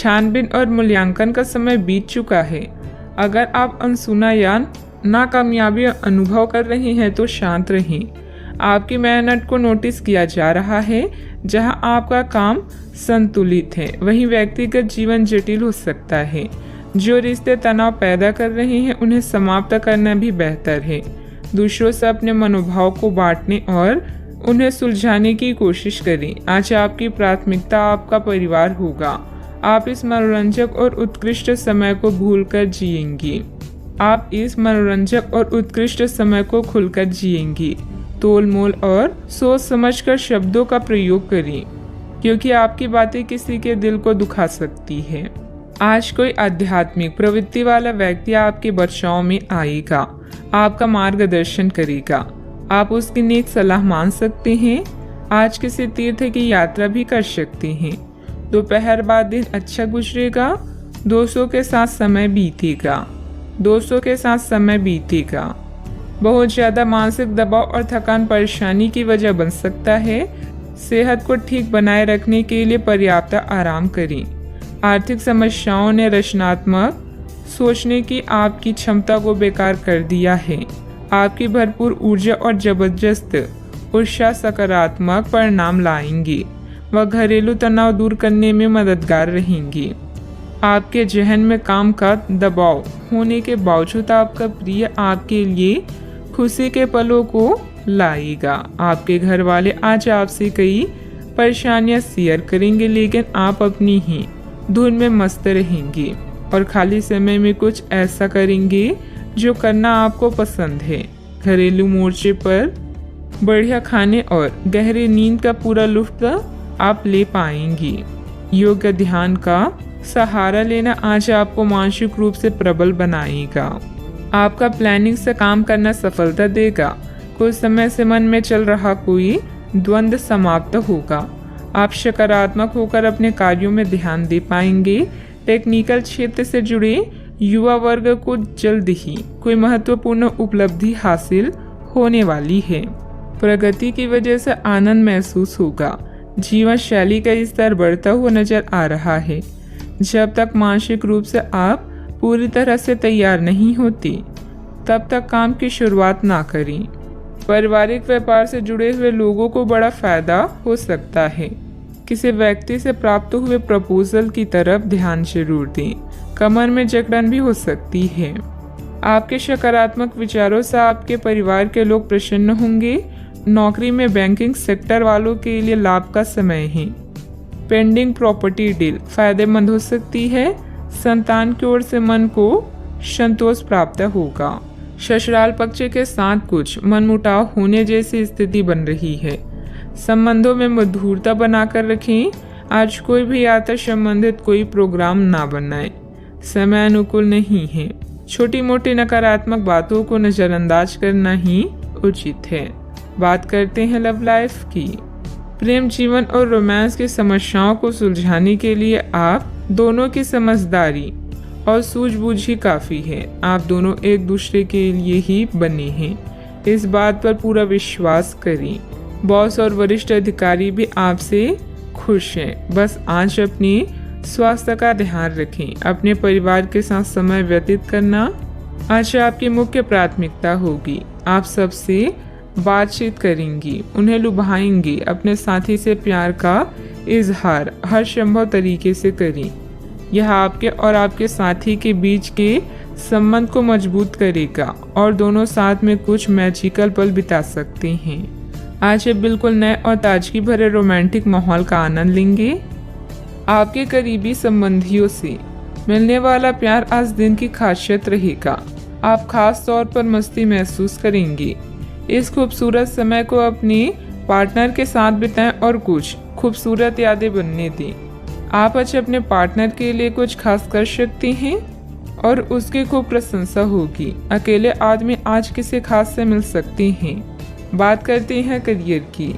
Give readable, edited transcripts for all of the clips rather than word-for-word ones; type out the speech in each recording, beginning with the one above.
छानबीन और मूल्यांकन का समय बीत चुका है। अगर आप अनसुना या नाकामयाबी अनुभव कर रहे हैं तो शांत रहें। आपकी मेहनत को नोटिस किया जा रहा है। जहां आपका काम संतुलित है वहीं व्यक्तिगत जीवन जटिल हो सकता है। जो रिश्ते तनाव पैदा कर रहे हैं उन्हें समाप्त करना भी बेहतर है। दूसरों से अपने मनोभाव को बांटने और उन्हें सुलझाने की कोशिश करें। आज आपकी प्राथमिकता आपका परिवार होगा। आप इस मनोरंजक और उत्कृष्ट समय को भूलकर जिएंगी। आप इस मनोरंजक और उत्कृष्ट समय को खुलकर जिएंगी। तोल मोल और सोच समझकर शब्दों का प्रयोग करें, क्योंकि आपकी बातें किसी के दिल को दुखा सकती है। आज कोई आध्यात्मिक प्रवृत्ति वाला व्यक्ति आपके बचाव में आएगा, आपका मार्गदर्शन करेगा। आप उसकी नेक सलाह मान सकते हैं। आज किसी तीर्थ की यात्रा भी कर सकते हैं। दोपहर बाद दिन अच्छा गुजरेगा। दोस्तों के साथ समय बीतेगा। बहुत ज्यादा मानसिक दबाव और थकान परेशानी की वजह बन सकता है। सेहत को ठीक बनाए रखने के लिए पर्याप्त आराम करें। आर्थिक समस्याओं ने रचनात्मक सोचने की आपकी क्षमता को बेकार कर दिया है। आपकी भरपूर ऊर्जा और जबरदस्त उत्साह सकारात्मक परिणाम लाएंगी। वह घरेलू तनाव दूर करने में मददगार रहेंगी। आपके जहन में काम का दबाव होने के बावजूद आपका प्रिय आपके लिए खुशी के पलों को लाएगा। आपके घर वाले आज आपसे कई परेशानियां शेयर करेंगे, लेकिन आप अपनी ही धुन में मस्त रहेंगे और खाली समय में कुछ ऐसा करेंगे जो करना आपको पसंद है। घरेलू मोर्चे पर बढ़िया खाने और गहरी नींद का पूरा लुत्फ आप ले पाएंगी। योग ध्यान का सहारा लेना आज आपको मानसिक रूप से प्रबल बनाएगा। आपका प्लानिंग से काम करना सफलता देगा। कुछ समय से मन में चल रहा कोई द्वंद्व समाप्त होगा। आप सकारात्मक होकर अपने कार्यों में ध्यान दे पाएंगे। टेक्निकल क्षेत्र से जुड़े युवा वर्ग को जल्द ही कोई महत्वपूर्ण उपलब्धि हासिल होने वाली है। प्रगति की वजह से आनंद महसूस होगा। जीवन शैली का स्तर बढ़ता हुआ नजर आ रहा है। जब तक मानसिक रूप से आप पूरी तरह से तैयार नहीं होती तब तक काम की शुरुआत ना करें। पारिवारिक व्यापार से जुड़े हुए लोगों को बड़ा फायदा हो सकता है। किसी व्यक्ति से प्राप्त हुए प्रपोजल की तरफ ध्यान जरूर दें। कमर में जकड़न भी हो सकती है। आपके सकारात्मक विचारों से आपके परिवार के लोग प्रसन्न होंगे। नौकरी में बैंकिंग सेक्टर वालों के लिए लाभ का समय है। पेंडिंग प्रॉपर्टी डील फायदेमंद हो सकती है। संतान की ओर से मन को संतोष प्राप्त होगा। ससुराल पक्ष के साथ कुछ मनमुटाव होने जैसी स्थिति बन रही है। संबंधों में मधुरता बनाकर रखें। आज कोई भी यात्रा संबंधित कोई प्रोग्राम ना बनाए। समय अनुकूल नहीं है। छोटी मोटी नकारात्मक बातों को नजरअंदाज करना ही उचित है। बात करते हैं लव लाइफ की। प्रेम जीवन और रोमांस की समस्याओं को सुलझाने के लिए आप दोनों की समझदारी और सूझबूझ ही काफी है। आप दोनों एक दूसरे के लिए ही बने हैं। इस बात पर पूरा विश्वास करें। बॉस और वरिष्ठ अधिकारी भी आपसे खुश हैं। बस आज अपने स्वास्थ्य का ध्यान रखें। अपने परिवार के साथ समय व्यतीत करना आज आपकी मुख्य प्राथमिकता होगी। आप सबसे बातचीत करेंगी, उन्हें लुभाएंगी। अपने साथी से प्यार का इजहार हर संभव तरीके से करें। यह आपके और आपके साथी के बीच के संबंध को मजबूत करेगा और दोनों साथ में कुछ मैजिकल पल बिता सकते हैं। आज ये बिल्कुल नए और ताजगी भरे रोमांटिक माहौल का आनंद लेंगे। आपके करीबी संबंधियों से मिलने वाला प्यार आज दिन की खासियत रहेगा। आप खास तौर पर मस्ती महसूस करेंगे। इस खूबसूरत समय को अपने पार्टनर के साथ बिताएं और कुछ खूबसूरत यादें बनने दें। आप आज अपने पार्टनर के लिए कुछ खास कर सकते हैं और उसकी खूब प्रशंसा होगी। अकेले आदमी आज किसी खास से मिल सकते हैं। बात करते हैं करियर की।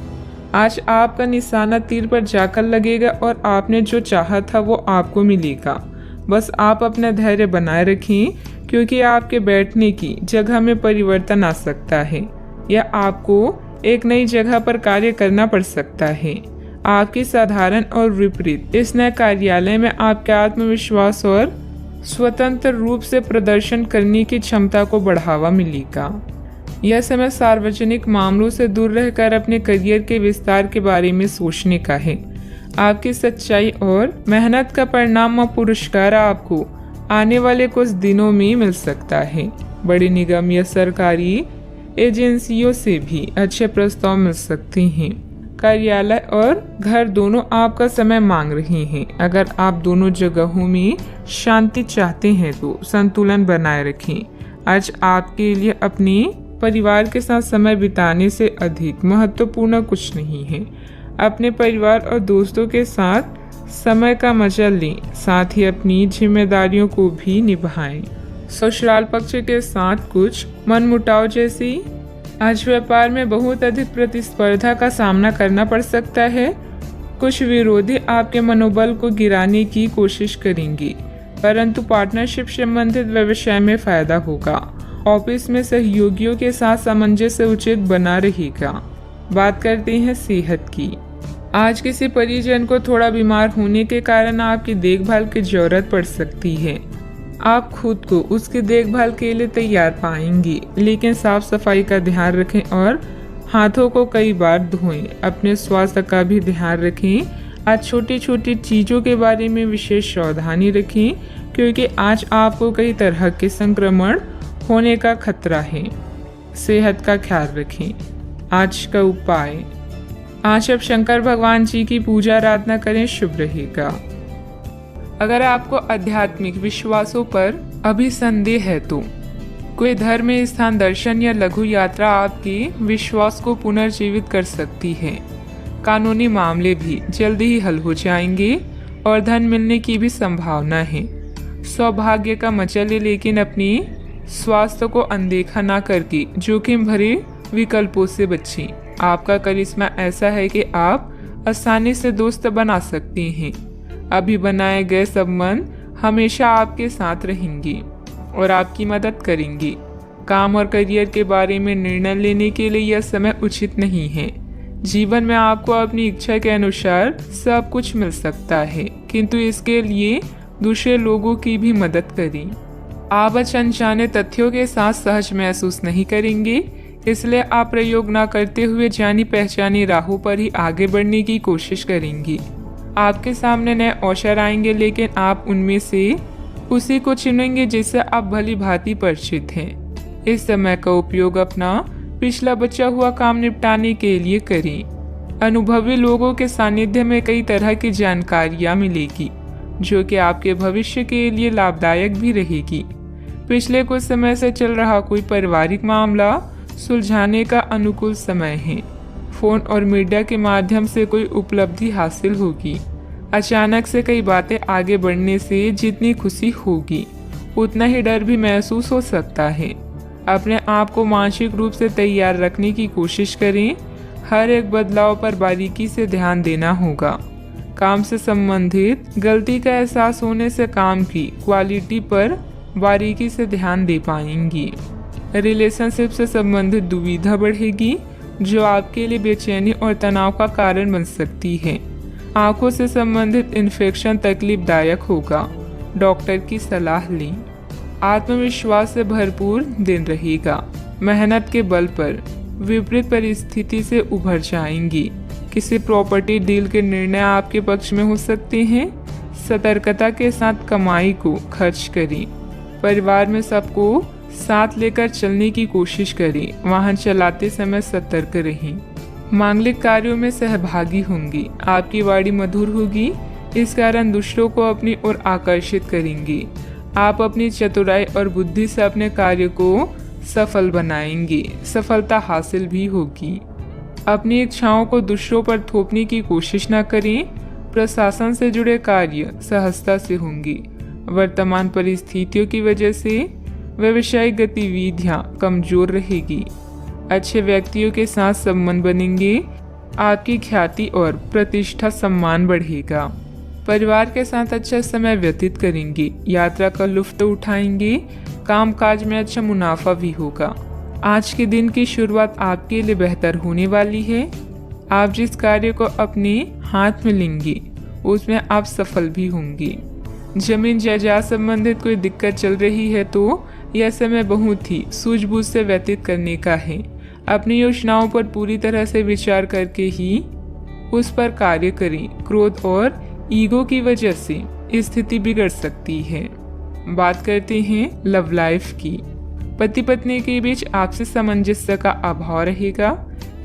आज आपका निशाना तीर पर जाकर लगेगा और आपने जो चाहा था वो आपको मिलेगा। बस आप अपना धैर्य बनाए रखें, क्योंकि आपके बैठने की जगह में परिवर्तन आ सकता है या आपको एक नई जगह पर कार्य करना पड़ सकता है। आपकी साधारण और विपरीत इस नए कार्यालय में आपके आत्मविश्वास और स्वतंत्र रूप से प्रदर्शन करने की क्षमता को बढ़ावा मिलेगा। यह समय सार्वजनिक मामलों से दूर रहकर अपने करियर के विस्तार के बारे में सोचने का है। आपकी सच्चाई और मेहनत का परिणाम और पुरस्कार आपको आने वाले कुछ दिनों में मिल सकता है। बड़ी निगम या सरकारी एजेंसियों से भी अच्छे प्रस्ताव मिल सकते हैं। कार्यालय और घर दोनों आपका समय मांग रहे हैं। अगर आप दोनों जगहों में शांति चाहते हैं तो संतुलन बनाए रखें। आज आपके लिए अपने परिवार के साथ समय बिताने से अधिक महत्वपूर्ण कुछ नहीं है। अपने परिवार और दोस्तों के साथ समय का मजा लें, साथ ही अपनी जिम्मेदारियों को भी निभाएं। ससुराल पक्ष के साथ कुछ मनमुटाव जैसी आज व्यापार में बहुत अधिक प्रतिस्पर्धा का सामना करना पड़ सकता है। कुछ विरोधी आपके मनोबल को गिराने की कोशिश करेंगे, परंतु पार्टनरशिप संबंधित व्यवसाय में फायदा होगा। ऑफिस में सहयोगियों के साथ सामंजस्य उचित बना रहेगा। बात करते हैं सेहत की। आज किसी परिजन को थोड़ा बीमार होने के कारण आपकी देखभाल की जरूरत पड़ सकती है। आप खुद को उसकी देखभाल के लिए तैयार पाएंगे, लेकिन साफ सफाई का ध्यान रखें और हाथों को कई बार धोएं। अपने स्वास्थ्य का भी ध्यान रखें। आज छोटी छोटी चीज़ों के बारे में विशेष सावधानी रखें, क्योंकि आज आपको कई तरह के संक्रमण होने का खतरा है। सेहत का ख्याल रखें। आज का उपाय, आज आप शंकर भगवान जी की पूजा आराधना करें, शुभ रहेगा। अगर आपको आध्यात्मिक विश्वासों पर अभी संदेह है तो कोई धर्म स्थान दर्शन या लघु यात्रा आपके विश्वास को पुनर्जीवित कर सकती है। कानूनी मामले भी जल्दी ही हल हो जाएंगे और धन मिलने की भी संभावना है। सौभाग्य का मजा ले, लेकिन अपनी स्वास्थ्य को अनदेखा ना करके जोखिम भरे विकल्पों से बचें। आपका करिश्मा ऐसा है कि आप आसानी से दोस्त बना सकते हैं। अभी बनाए गए संबंध हमेशा आपके साथ रहेंगे और आपकी मदद करेंगे। काम और करियर के बारे में निर्णय लेने के लिए यह समय उचित नहीं है। जीवन में आपको अपनी इच्छा के अनुसार सब कुछ मिल सकता है, किंतु इसके लिए दूसरे लोगों की भी मदद करें। आप अनजाने तथ्यों के साथ सहज महसूस नहीं करेंगे, इसलिए आप प्रयोग न करते हुए जानी पहचानी राहों पर ही आगे बढ़ने की कोशिश करेंगे। आपके सामने नए अवसर आएंगे, लेकिन आप उनमें से उसी को चुनेंगे जिससे आप भली भांति परिचित हैं। इस समय का उपयोग अपना पिछला बचा हुआ काम निपटाने के लिए करें। अनुभवी लोगों के सानिध्य में कई तरह की जानकारियां मिलेगी, जो कि आपके भविष्य के लिए लाभदायक भी रहेगी। पिछले कुछ समय से चल रहा कोई पारिवारिक मामला सुलझाने का अनुकूल समय है। फोन और मीडिया के माध्यम से कोई उपलब्धि हासिल होगी। अचानक से कई बातें आगे बढ़ने से जितनी खुशी होगी, उतना ही डर भी महसूस हो सकता है। अपने आप को मानसिक रूप से तैयार रखने की कोशिश करें। हर एक बदलाव पर बारीकी से ध्यान देना होगा। काम से संबंधित गलती का एहसास होने से काम की क्वालिटी पर बारीकी से ध्यान दे पाएंगी। रिलेशनशिप से संबंधित दुविधा बढ़ेगी, जो आपके लिए बेचैनी और तनाव का कारण बन सकती है। आंखों से संबंधित इन्फेक्शन तकलीफदायक होगा। डॉक्टर की सलाह लें। आत्मविश्वास से भरपूर दिन रहेगा। मेहनत के बल पर विपरीत परिस्थिति से उभर जाएंगी। किसी प्रॉपर्टी डील के निर्णय आपके पक्ष में हो सकते हैं। सतर्कता के साथ कमाई को खर्च करें। परिवार में सबको साथ लेकर चलने की कोशिश करें। वाहन चलाते समय सतर्क रहें। मांगलिक कार्यों में सहभागी होंगे। आपकी वाणी मधुर होगी, इस कारण दूसरों को अपनी ओर आकर्षित करेंगे। आप अपनी चतुराई और बुद्धि से अपने कार्य को सफल बनाएंगे। सफलता हासिल भी होगी। अपनी इच्छाओं को दूसरों पर थोपने की कोशिश न करें। प्रशासन से जुड़े कार्य सहजता से होंगे। वर्तमान परिस्थितियों की वजह से व्यावसायिक गतिविधियां कमजोर रहेगी। अच्छे व्यक्तियों के साथ संबंध बनेंगे। आपकी ख्याति और प्रतिष्ठा सम्मान बढ़ेगा। परिवार के साथ अच्छा समय व्यतीत करेंगे। यात्रा का लुत्फ उठाएंगे। कामकाज में अच्छा मुनाफा भी होगा। आज के दिन की शुरुआत आपके लिए बेहतर होने वाली है। आप जिस कार्य को अपने हाथ में लेंगे उसमें आप सफल भी होंगे। जमीन जायदाद संबंधित कोई दिक्कत चल रही है तो यह समय बहुत ही सूझबूझ से व्यतीत करने का है। अपनी योजनाओं पर पूरी तरह से विचार करके ही उस पर कार्य करें। क्रोध और ईगो की वजह से स्थिति बिगड़ सकती है। बात करते हैं लव लाइफ की। पति पत्नी के बीच आपसी सामंजस्य का अभाव रहेगा।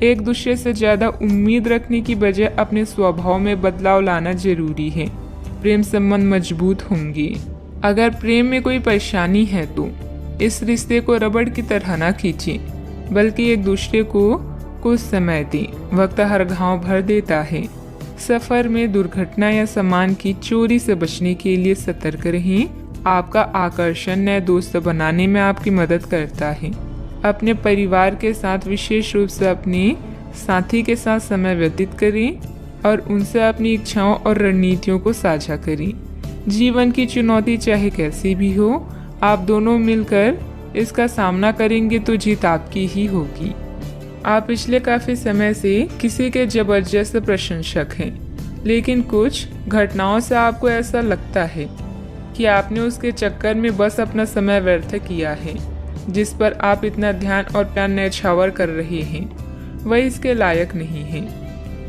एक दूसरे से ज्यादा उम्मीद रखने की बजाय अपने स्वभाव में बदलाव लाना जरूरी है। प्रेम संबंध मजबूत होंगे। अगर प्रेम में कोई परेशानी है तो इस रिश्ते को रबड़ की तरह ना खींचें, बल्कि एक दूसरे को कुछ समय दें। वक्त हर घाव भर देता है। सफर में दुर्घटना या सामान की चोरी से बचने के लिए सतर्क रहें। आपका आकर्षण नए दोस्त बनाने में आपकी मदद करता है। अपने परिवार के साथ विशेष रूप से अपने साथी के साथ समय व्यतीत करें और उनसे अपनी इच्छाओं और रणनीतियों को साझा करें। जीवन की चुनौती चाहे कैसी भी हो, आप दोनों मिलकर इसका सामना करेंगे तो जीत आपकी ही होगी। आप पिछले काफी समय से किसी के जबरदस्त प्रशंसक हैं, लेकिन कुछ घटनाओं से आपको ऐसा लगता है कि आपने उसके चक्कर में बस अपना समय व्यर्थ किया है। जिस पर आप इतना ध्यान और प्यार न्यौछावर कर रहे हैं वह इसके लायक नहीं है।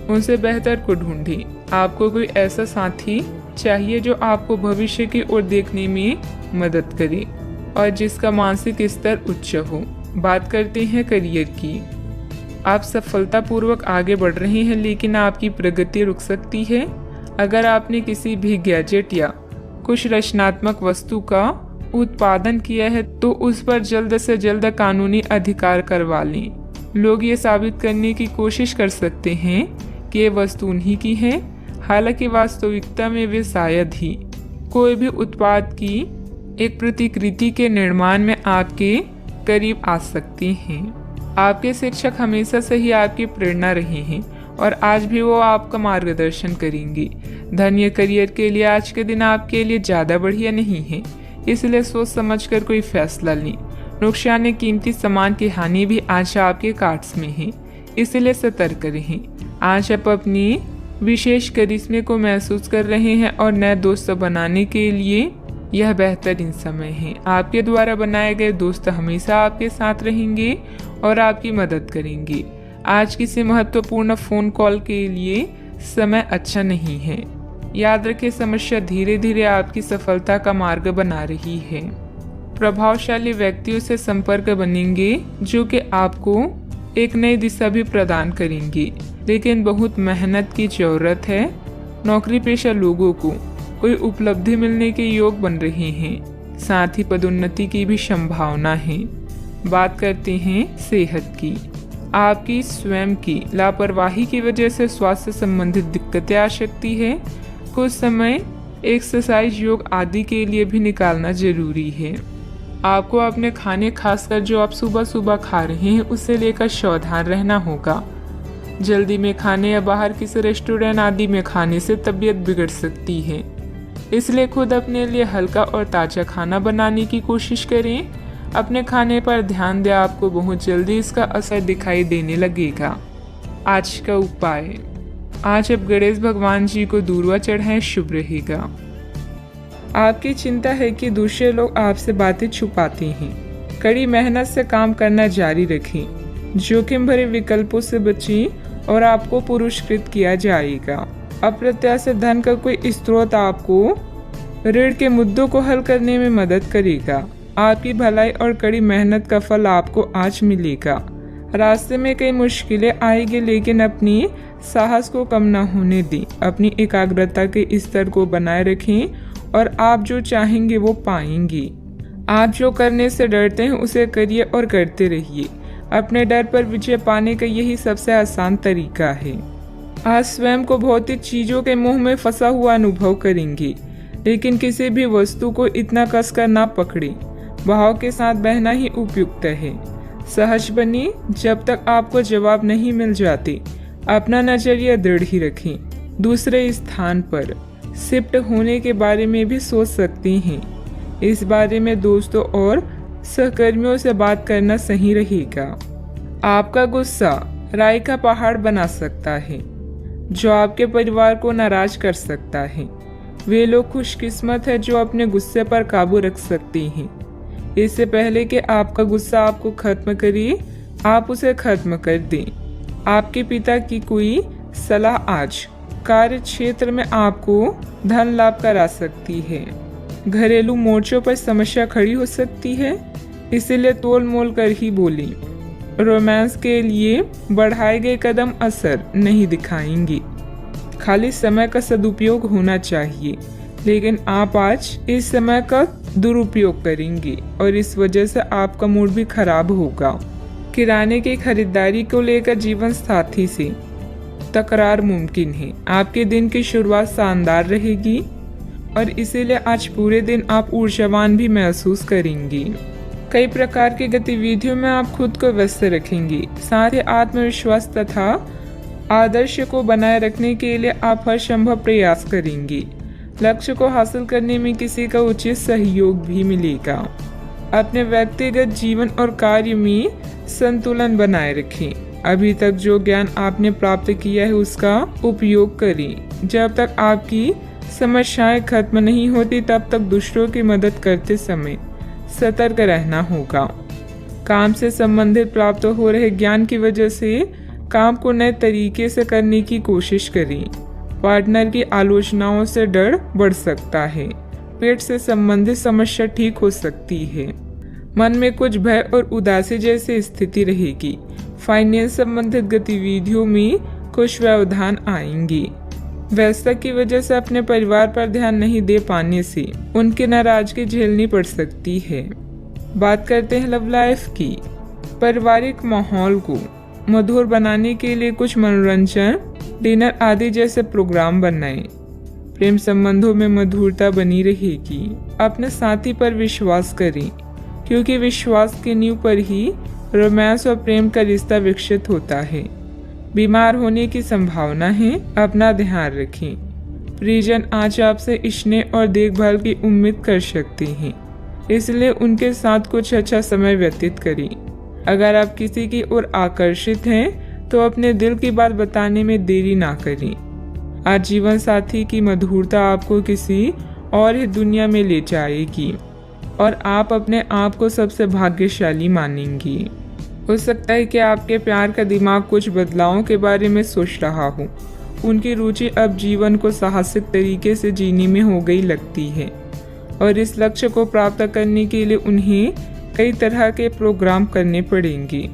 उनसे बेहतर को ढूंढें। आपको कोई ऐसा साथी चाहिए जो आपको भविष्य की ओर देखने में मदद करे और जिसका मानसिक स्तर उच्च हो। बात करते हैं करियर की। आप सफलतापूर्वक आगे बढ़ रहे हैं, लेकिन आपकी प्रगति रुक सकती है। अगर आपने किसी भी गैजेट या कुछ रचनात्मक वस्तु का उत्पादन किया है तो उस पर जल्द से जल्द कानूनी अधिकार करवा लें। लोग ये साबित करने की कोशिश कर सकते हैं कि ये वस्तु उन्हीं की है, हालांकि वास्तविकता में वे शायद ही कोई भी उत्पाद की एक प्रतिकृति के निर्माण में आपके करीब आ सकते हैं। आपके शिक्षक हमेशा से ही आपकी प्रेरणा रहे हैं और आज भी वो आपका मार्गदर्शन करेंगे। धन या करियर के लिए आज के दिन आपके लिए ज़्यादा बढ़िया नहीं है, इसलिए सोच समझकर कोई फैसला लें। नुकसान या कीमती सामान की हानि भी आज आपके कार्ड्स में है, इसलिए सतर्क रहें। आज आप अपनी विशेष करिश्मे को महसूस कर रहे हैं और नए दोस्त बनाने के लिए यह बेहतरीन समय है। आपके द्वारा बनाए गए दोस्त हमेशा आपके साथ रहेंगे और आपकी मदद करेंगे। आज किसी महत्वपूर्ण फोन कॉल के लिए समय अच्छा नहीं है। याद रखें, समस्या धीरे धीरे आपकी सफलता का मार्ग बना रही है। प्रभावशाली व्यक्तियों से संपर्क बनेंगे जो कि आपको एक नई दिशा भी प्रदान करेंगे, लेकिन बहुत मेहनत की जरूरत है। नौकरी पेशा लोगों को कोई उपलब्धि मिलने के योग बन रहे हैं, साथ ही पदोन्नति की भी संभावना है। बात करते हैं सेहत की। आपकी स्वयं की लापरवाही की वजह से स्वास्थ्य संबंधित दिक्कतें आ सकती है। कुछ समय एक्सरसाइज, योग आदि के लिए भी निकालना जरूरी है। आपको अपने खाने, खासकर जो आप सुबह सुबह खा रहे हैं, उससे लेकर सावधान रहना होगा। जल्दी में खाने या बाहर किसी रेस्टोरेंट आदि में खाने से तबीयत बिगड़ सकती है, इसलिए खुद अपने लिए हल्का और ताज़ा खाना बनाने की कोशिश करें। अपने खाने पर ध्यान दें, आपको बहुत जल्दी इसका असर दिखाई देने लगेगा। आज का उपाय, आज आप गणेश भगवान जी को दूर्वा चढ़ाएं, शुभ रहेगा। आपकी चिंता है कि दूसरे लोग आपसे बातें छुपाते हैं। कड़ी मेहनत से काम करना जारी रखें। जोखिम भरे विकल्पों से बचें और आपको पुरस्कृत किया जाएगा। अप्रत्याशित धन का कोई स्रोत आपको ऋण के मुद्दों को हल करने में मदद करेगा। आपकी भलाई और कड़ी मेहनत का फल आपको आज मिलेगा। रास्ते में कई मुश्किलें आएगी, लेकिन अपनी साहस को कम न होने दें। अपनी एकाग्रता के स्तर को बनाए रखें और आप जो चाहेंगे वो पाएंगे। आप जो करने से डरते हैं उसे करिए और करते रहिए। अपने डर पर विजय पाने का यही सबसे आसान तरीका है। आज स्वयं को भौतिक चीजों के मोह में फंसा हुआ अनुभव करेंगे, लेकिन किसी भी वस्तु को इतना कसकर ना पकड़े। भाव के साथ बहना ही उपयुक्त है। सहज बनिए, जब तक आपको जवाब नहीं मिल जाते अपना नजरिया दृढ़ ही रखें। दूसरे स्थान पर शिफ्ट होने के बारे में भी सोच सकते हैं। इस बारे में दोस्तों और सहकर्मियों से बात करना सही रहेगा। आपका गुस्सा राय का पहाड़ बना सकता है, जो आपके परिवार को नाराज कर सकता है। वे लोग खुशकिस्मत है जो अपने गुस्से पर काबू रख सकते हैं। इससे पहले कि आपका गुस्सा आपको खत्म करे, आप उसे खत्म कर दें। आपके पिता की कोई सलाह आज कार्य क्षेत्र में आपको धन लाभ करा सकती है। घरेलू मोर्चों पर समस्या खड़ी हो सकती है, इसीलिए तोल मोल कर ही बोली। रोमांस के लिए बढ़ाए गए कदम असर नहीं दिखाएंगे। खाली समय का सदुपयोग होना चाहिए, लेकिन आप आज इस समय का दुरुपयोग करेंगे और इस वजह से आपका मूड भी खराब होगा। किराने की खरीदारी को लेकर जीवन साथी से तकरार मुमकिन है। आपके दिन की शुरुआत शानदार रहेगी और इसीलिए आज पूरे दिन आप ऊर्जावान भी महसूस करेंगी। कई प्रकार की गतिविधियों में आप खुद को व्यस्त रखेंगे। साथ ही आत्मविश्वास तथा आदर्श को बनाए रखने के लिए आप हर संभव प्रयास करेंगे। लक्ष्य को हासिल करने में किसी का उचित सहयोग भी मिलेगा। अपने व्यक्तिगत जीवन और कार्य में संतुलन बनाए रखें। अभी तक जो ज्ञान आपने प्राप्त किया है उसका उपयोग करें। जब तक आपकी समस्याएं खत्म नहीं होती तब तक दूसरों की मदद करते समय सतर्क रहना होगा। काम से संबंधित प्राप्त हो रहे ज्ञान की वजह से काम को नए तरीके से करने की कोशिश करें। पार्टनर की आलोचनाओं से डर बढ़ सकता है। पेट से संबंधित समस्या ठीक हो सकती है। मन में कुछ भय और उदासी जैसी स्थिति रहेगी। फाइनेंस संबंधित गतिविधियों में कुछ व्यवधान आएंगे। व्यस्तता की वजह से अपने परिवार पर ध्यान नहीं दे पाने से उनकी नाराजगी झेलनी पड़ सकती है। बात करते हैं लव लाइफ की। पारिवारिक माहौल को मधुर बनाने के लिए कुछ मनोरंजन, डिनर आदि जैसे प्रोग्राम बनाएं। प्रेम संबंधों में मधुरता बनी रहेगी। अपने साथी पर विश्वास करें, क्योंकि विश्वास की नींव पर ही रोमांस और प्रेम का रिश्ता विकसित होता है। बीमार होने की संभावना है, अपना ध्यान रखें। परिजन आज आपसे स्नेह और देखभाल की उम्मीद कर सकते हैं, इसलिए उनके साथ कुछ अच्छा समय व्यतीत करें। अगर आप किसी की ओर आकर्षित हैं तो अपने दिल की बात बताने में देरी ना करें। आज जीवन साथी की मधुरता आपको किसी और ही दुनिया में ले जाएगी और आप अपने आप को सबसे भाग्यशाली मानेंगी। हो सकता है कि आपके प्यार का दिमाग कुछ बदलावों के बारे में सोच रहा हो। उनकी रुचि अब जीवन को साहसिक तरीके से जीने में हो गई लगती है और इस लक्ष्य को प्राप्त करने के लिए उन्हें कई तरह के प्रोग्राम करने पड़ेंगे।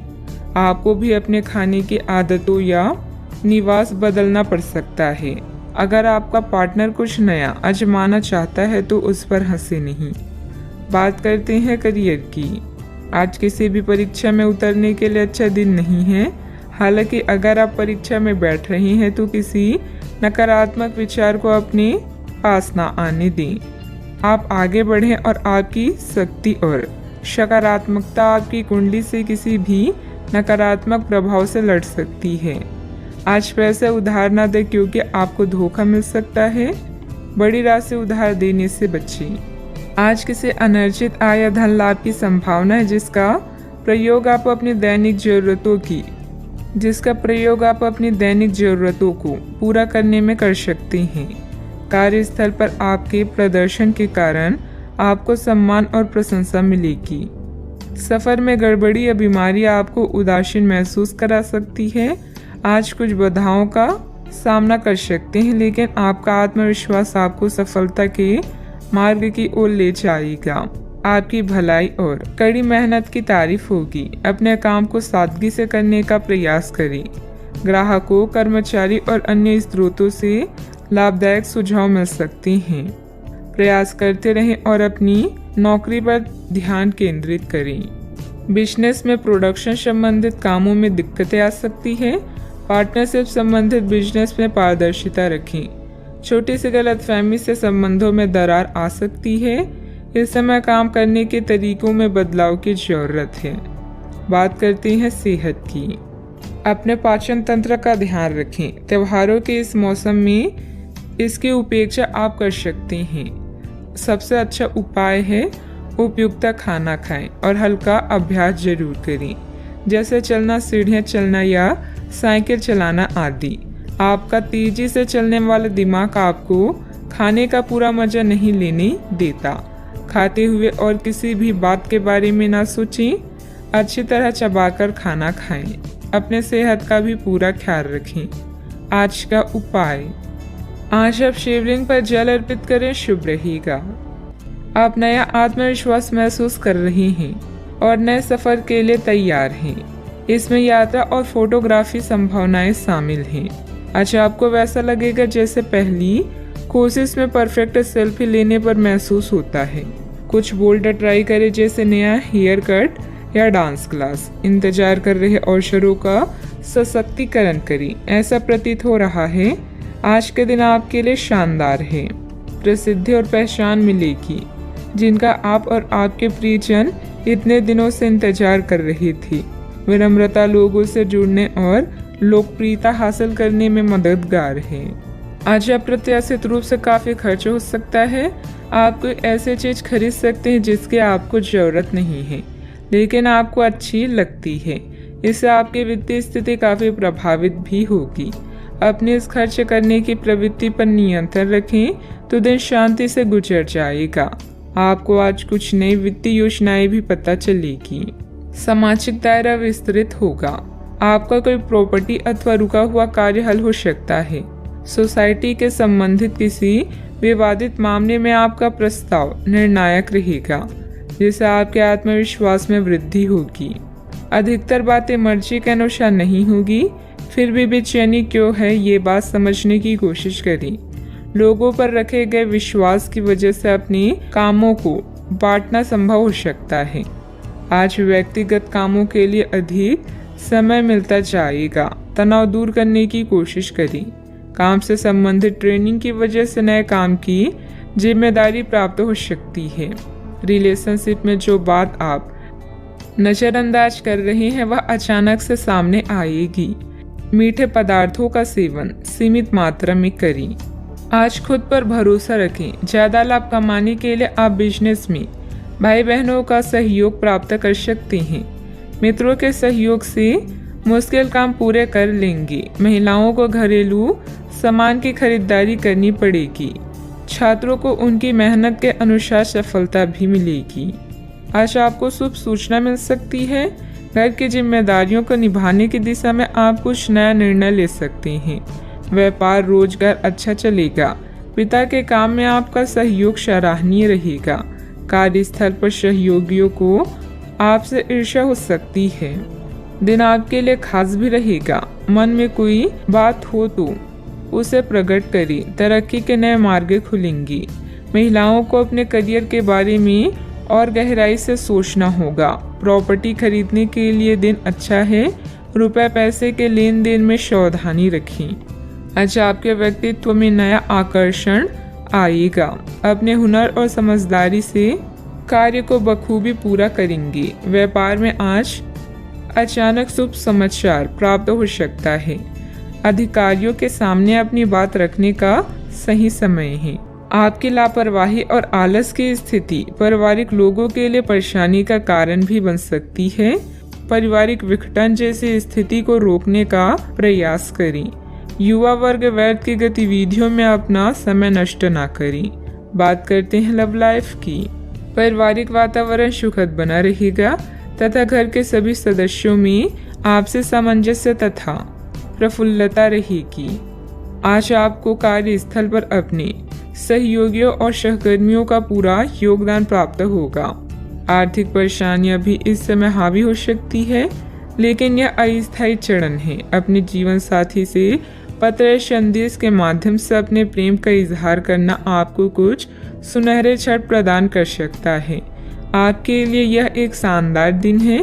आपको भी अपने खाने की आदतों या निवास बदलना पड़ सकता है। अगर आपका पार्टनर कुछ नया आजमाना चाहता है तो उस पर हंसे नहीं। बात करते हैं करियर की। आज किसी भी परीक्षा में उतरने के लिए अच्छा दिन नहीं है। हालांकि अगर आप परीक्षा में बैठ रहे हैं तो किसी नकारात्मक विचार को अपने पास ना आने दें। आप आगे बढ़ें और आपकी शक्ति और सकारात्मकता आपकी कुंडली से किसी भी नकारात्मक प्रभाव से लड़ सकती है। आज पैसे उधार ना दें, क्योंकि आपको धोखा मिल सकता है। बड़ी राशि उधार देने से बचें। आज किसी अनर्जित आय या धन लाभ की संभावना है, जिसका प्रयोग आप अपनी दैनिक जरूरतों को पूरा करने में कर सकते हैं। कार्यस्थल पर आपके प्रदर्शन के कारण आपको सम्मान और प्रशंसा मिलेगी। सफर में गड़बड़ी या बीमारी आपको उदासीन महसूस करा सकती है। आज कुछ बाधाओं का सामना कर सकते हैं, लेकिन आपका आत्मविश्वास आपको सफलता के मार्ग की ओर ले जाएगा। आपकी भलाई और कड़ी मेहनत की तारीफ होगी। अपने काम को सादगी से करने का प्रयास करें। ग्राहकों, कर्मचारी और अन्य स्रोतों से लाभदायक सुझाव मिल सकते हैं। प्रयास करते रहें और अपनी नौकरी पर ध्यान केंद्रित करें। बिजनेस में प्रोडक्शन संबंधित कामों में दिक्कतें आ सकती हैं। पार्टनरशिप संबंधित बिजनेस में पारदर्शिता रखें। छोटी सी गलतफहमी से संबंधों में दरार आ सकती है। इस समय काम करने के तरीकों में बदलाव की जरूरत है। बात करते हैं सेहत की। अपने पाचन तंत्र का ध्यान रखें। त्योहारों के इस मौसम में इसकी उपेक्षा आप कर सकते हैं। सबसे अच्छा उपाय है उपयुक्त खाना खाएं और हल्का अभ्यास जरूर करें, जैसे चलना, सीढ़ियाँ चलना या साइकिल चलाना आदि। आपका तेजी से चलने वाला दिमाग आपको खाने का पूरा मजा नहीं लेने देता। खाते हुए और किसी भी बात के बारे में ना सोचें, अच्छी तरह चबाकर खाना खाएं। अपने सेहत का भी पूरा ख्याल रखें। आज का उपाय, आज आप शिवलिंग पर जल अर्पित करें, शुभ रहेगा। आप नया आत्मविश्वास महसूस कर रहे हैं और नए सफर के लिए तैयार हैं। इसमें यात्रा और फोटोग्राफी संभावनाएं शामिल हैं। अच्छा, आपको वैसा लगेगा जैसे पहली कोशिश में परफेक्ट सेल्फी लेने पर महसूस होता है। कुछ बोल्ड ट्राई करें, जैसे नया हेयर कट या डांस क्लास। इंतजार कर रहे अवसरों का सशक्तिकरण करें। ऐसा प्रतीत हो रहा है आज के दिन आपके लिए शानदार है। प्रसिद्धि और पहचान मिलेगी जिनका आप और आपके प्रियजन इतने दिनों से इंतजार कर रहे थे। विनम्रता लोगों से जुड़ने और लोकप्रियता हासिल करने में मददगार है। आज अप्रत्याशित रूप से काफ़ी खर्च हो सकता है। आप कोई ऐसी चीज़ खरीद सकते हैं जिसकी आपको ज़रूरत नहीं है लेकिन आपको अच्छी लगती है। इससे आपकी वित्तीय स्थिति काफ़ी प्रभावित भी होगी। अपने इस खर्च करने की प्रवृत्ति पर नियंत्रण रखें तो दिन शांति से गुजर जाएगा। आपको आज कुछ नई वित्तीय योजनाएं भी पता चलेगी। सामाजिक दायरा विस्तृत होगा। आपका कोई प्रॉपर्टी अथवा रुका हुआ कार्य हल हो सकता है। सोसाइटी के संबंधित किसी विवादित मामले में आपका प्रस्ताव निर्णायक रहेगा, जिससे आपके आत्मविश्वास में वृद्धि होगी। अधिकतर बातें मर्जी के अनुसार नहीं होगी, फिर भी बेचैनी क्यों है ये बात समझने की कोशिश करें। लोगों पर रखे गए विश्वास की वजह से अपने कामों को बांटना संभव हो सकता है। आज व्यक्तिगत कामों के लिए अधिक समय मिलता जाएगा। तनाव दूर करने की कोशिश करें। काम से संबंधित ट्रेनिंग की वजह से नए काम की जिम्मेदारी प्राप्त हो सकती है। रिलेशनशिप में जो बात आप नजरअंदाज कर रहे हैं वह अचानक से सामने आएगी। मीठे पदार्थों का सेवन सीमित मात्रा में करें। आज खुद पर भरोसा रखें। ज़्यादा लाभ कमाने के लिए आप बिजनेस में भाई बहनों का सहयोग प्राप्त कर सकते हैं। मित्रों के सहयोग से मुश्किल काम पूरे कर लेंगे। महिलाओं को घरेलू सामान की खरीदारी करनी पड़ेगी। छात्रों को उनकी मेहनत के अनुसार सफलता भी मिलेगी। आज आपको शुभ सूचना मिल सकती है। घर की जिम्मेदारियों को निभाने की दिशा में आप कुछ नया निर्णय ले सकते हैं। व्यापार रोजगार अच्छा चलेगा। पिता के काम में आपका सहयोग सराहनीय रहेगा। कार्यस्थल पर सहयोगियों को आपसे ईर्ष्या हो सकती है। दिन आपके लिए खास भी रहेगा। मन में कोई बात हो तो उसे प्रकट करें। तरक्की के नए मार्ग खुलेंगे। महिलाओं को अपने करियर के बारे में और गहराई से सोचना होगा। प्रॉपर्टी खरीदने के लिए दिन अच्छा है। रुपए पैसे के लेन देन में सावधानी रखें। आज आपके व्यक्तित्व में नया आकर्षण आएगा। अपने हुनर और समझदारी से कार्य को बखूबी पूरा करेंगे। व्यापार में आज अचानक शुभ समाचार प्राप्त हो सकता है। अधिकारियों के सामने अपनी बात रखने का सही समय है। आपकी लापरवाही और आलस की स्थिति पारिवारिक लोगों के लिए परेशानी का कारण भी बन सकती है। पारिवारिक विघटन जैसी स्थिति को रोकने का प्रयास करें। युवा वर्ग व्यर्थ की गतिविधियों में अपना समय नष्ट ना करें। बात करते हैं लव लाइफ की। पारिवारिक वातावरण सुखद बना रहेगा तथा घर के सभी सदस्यों में आपसी सामंजस्य तथा प्रफुल्लता रहेगी। आज आपको कार्यस्थल पर अपने सहयोगियों और सहकर्मियों का पूरा योगदान प्राप्त होगा। आर्थिक परेशानियां भी इस समय हावी हो सकती है, लेकिन यह अस्थायी चरण है। अपने जीवन साथी से पत्र संदेश के माध्यम से अपने प्रेम का इजहार करना आपको कुछ सुनहरे क्षण प्रदान कर सकता है। आपके लिए यह एक शानदार दिन है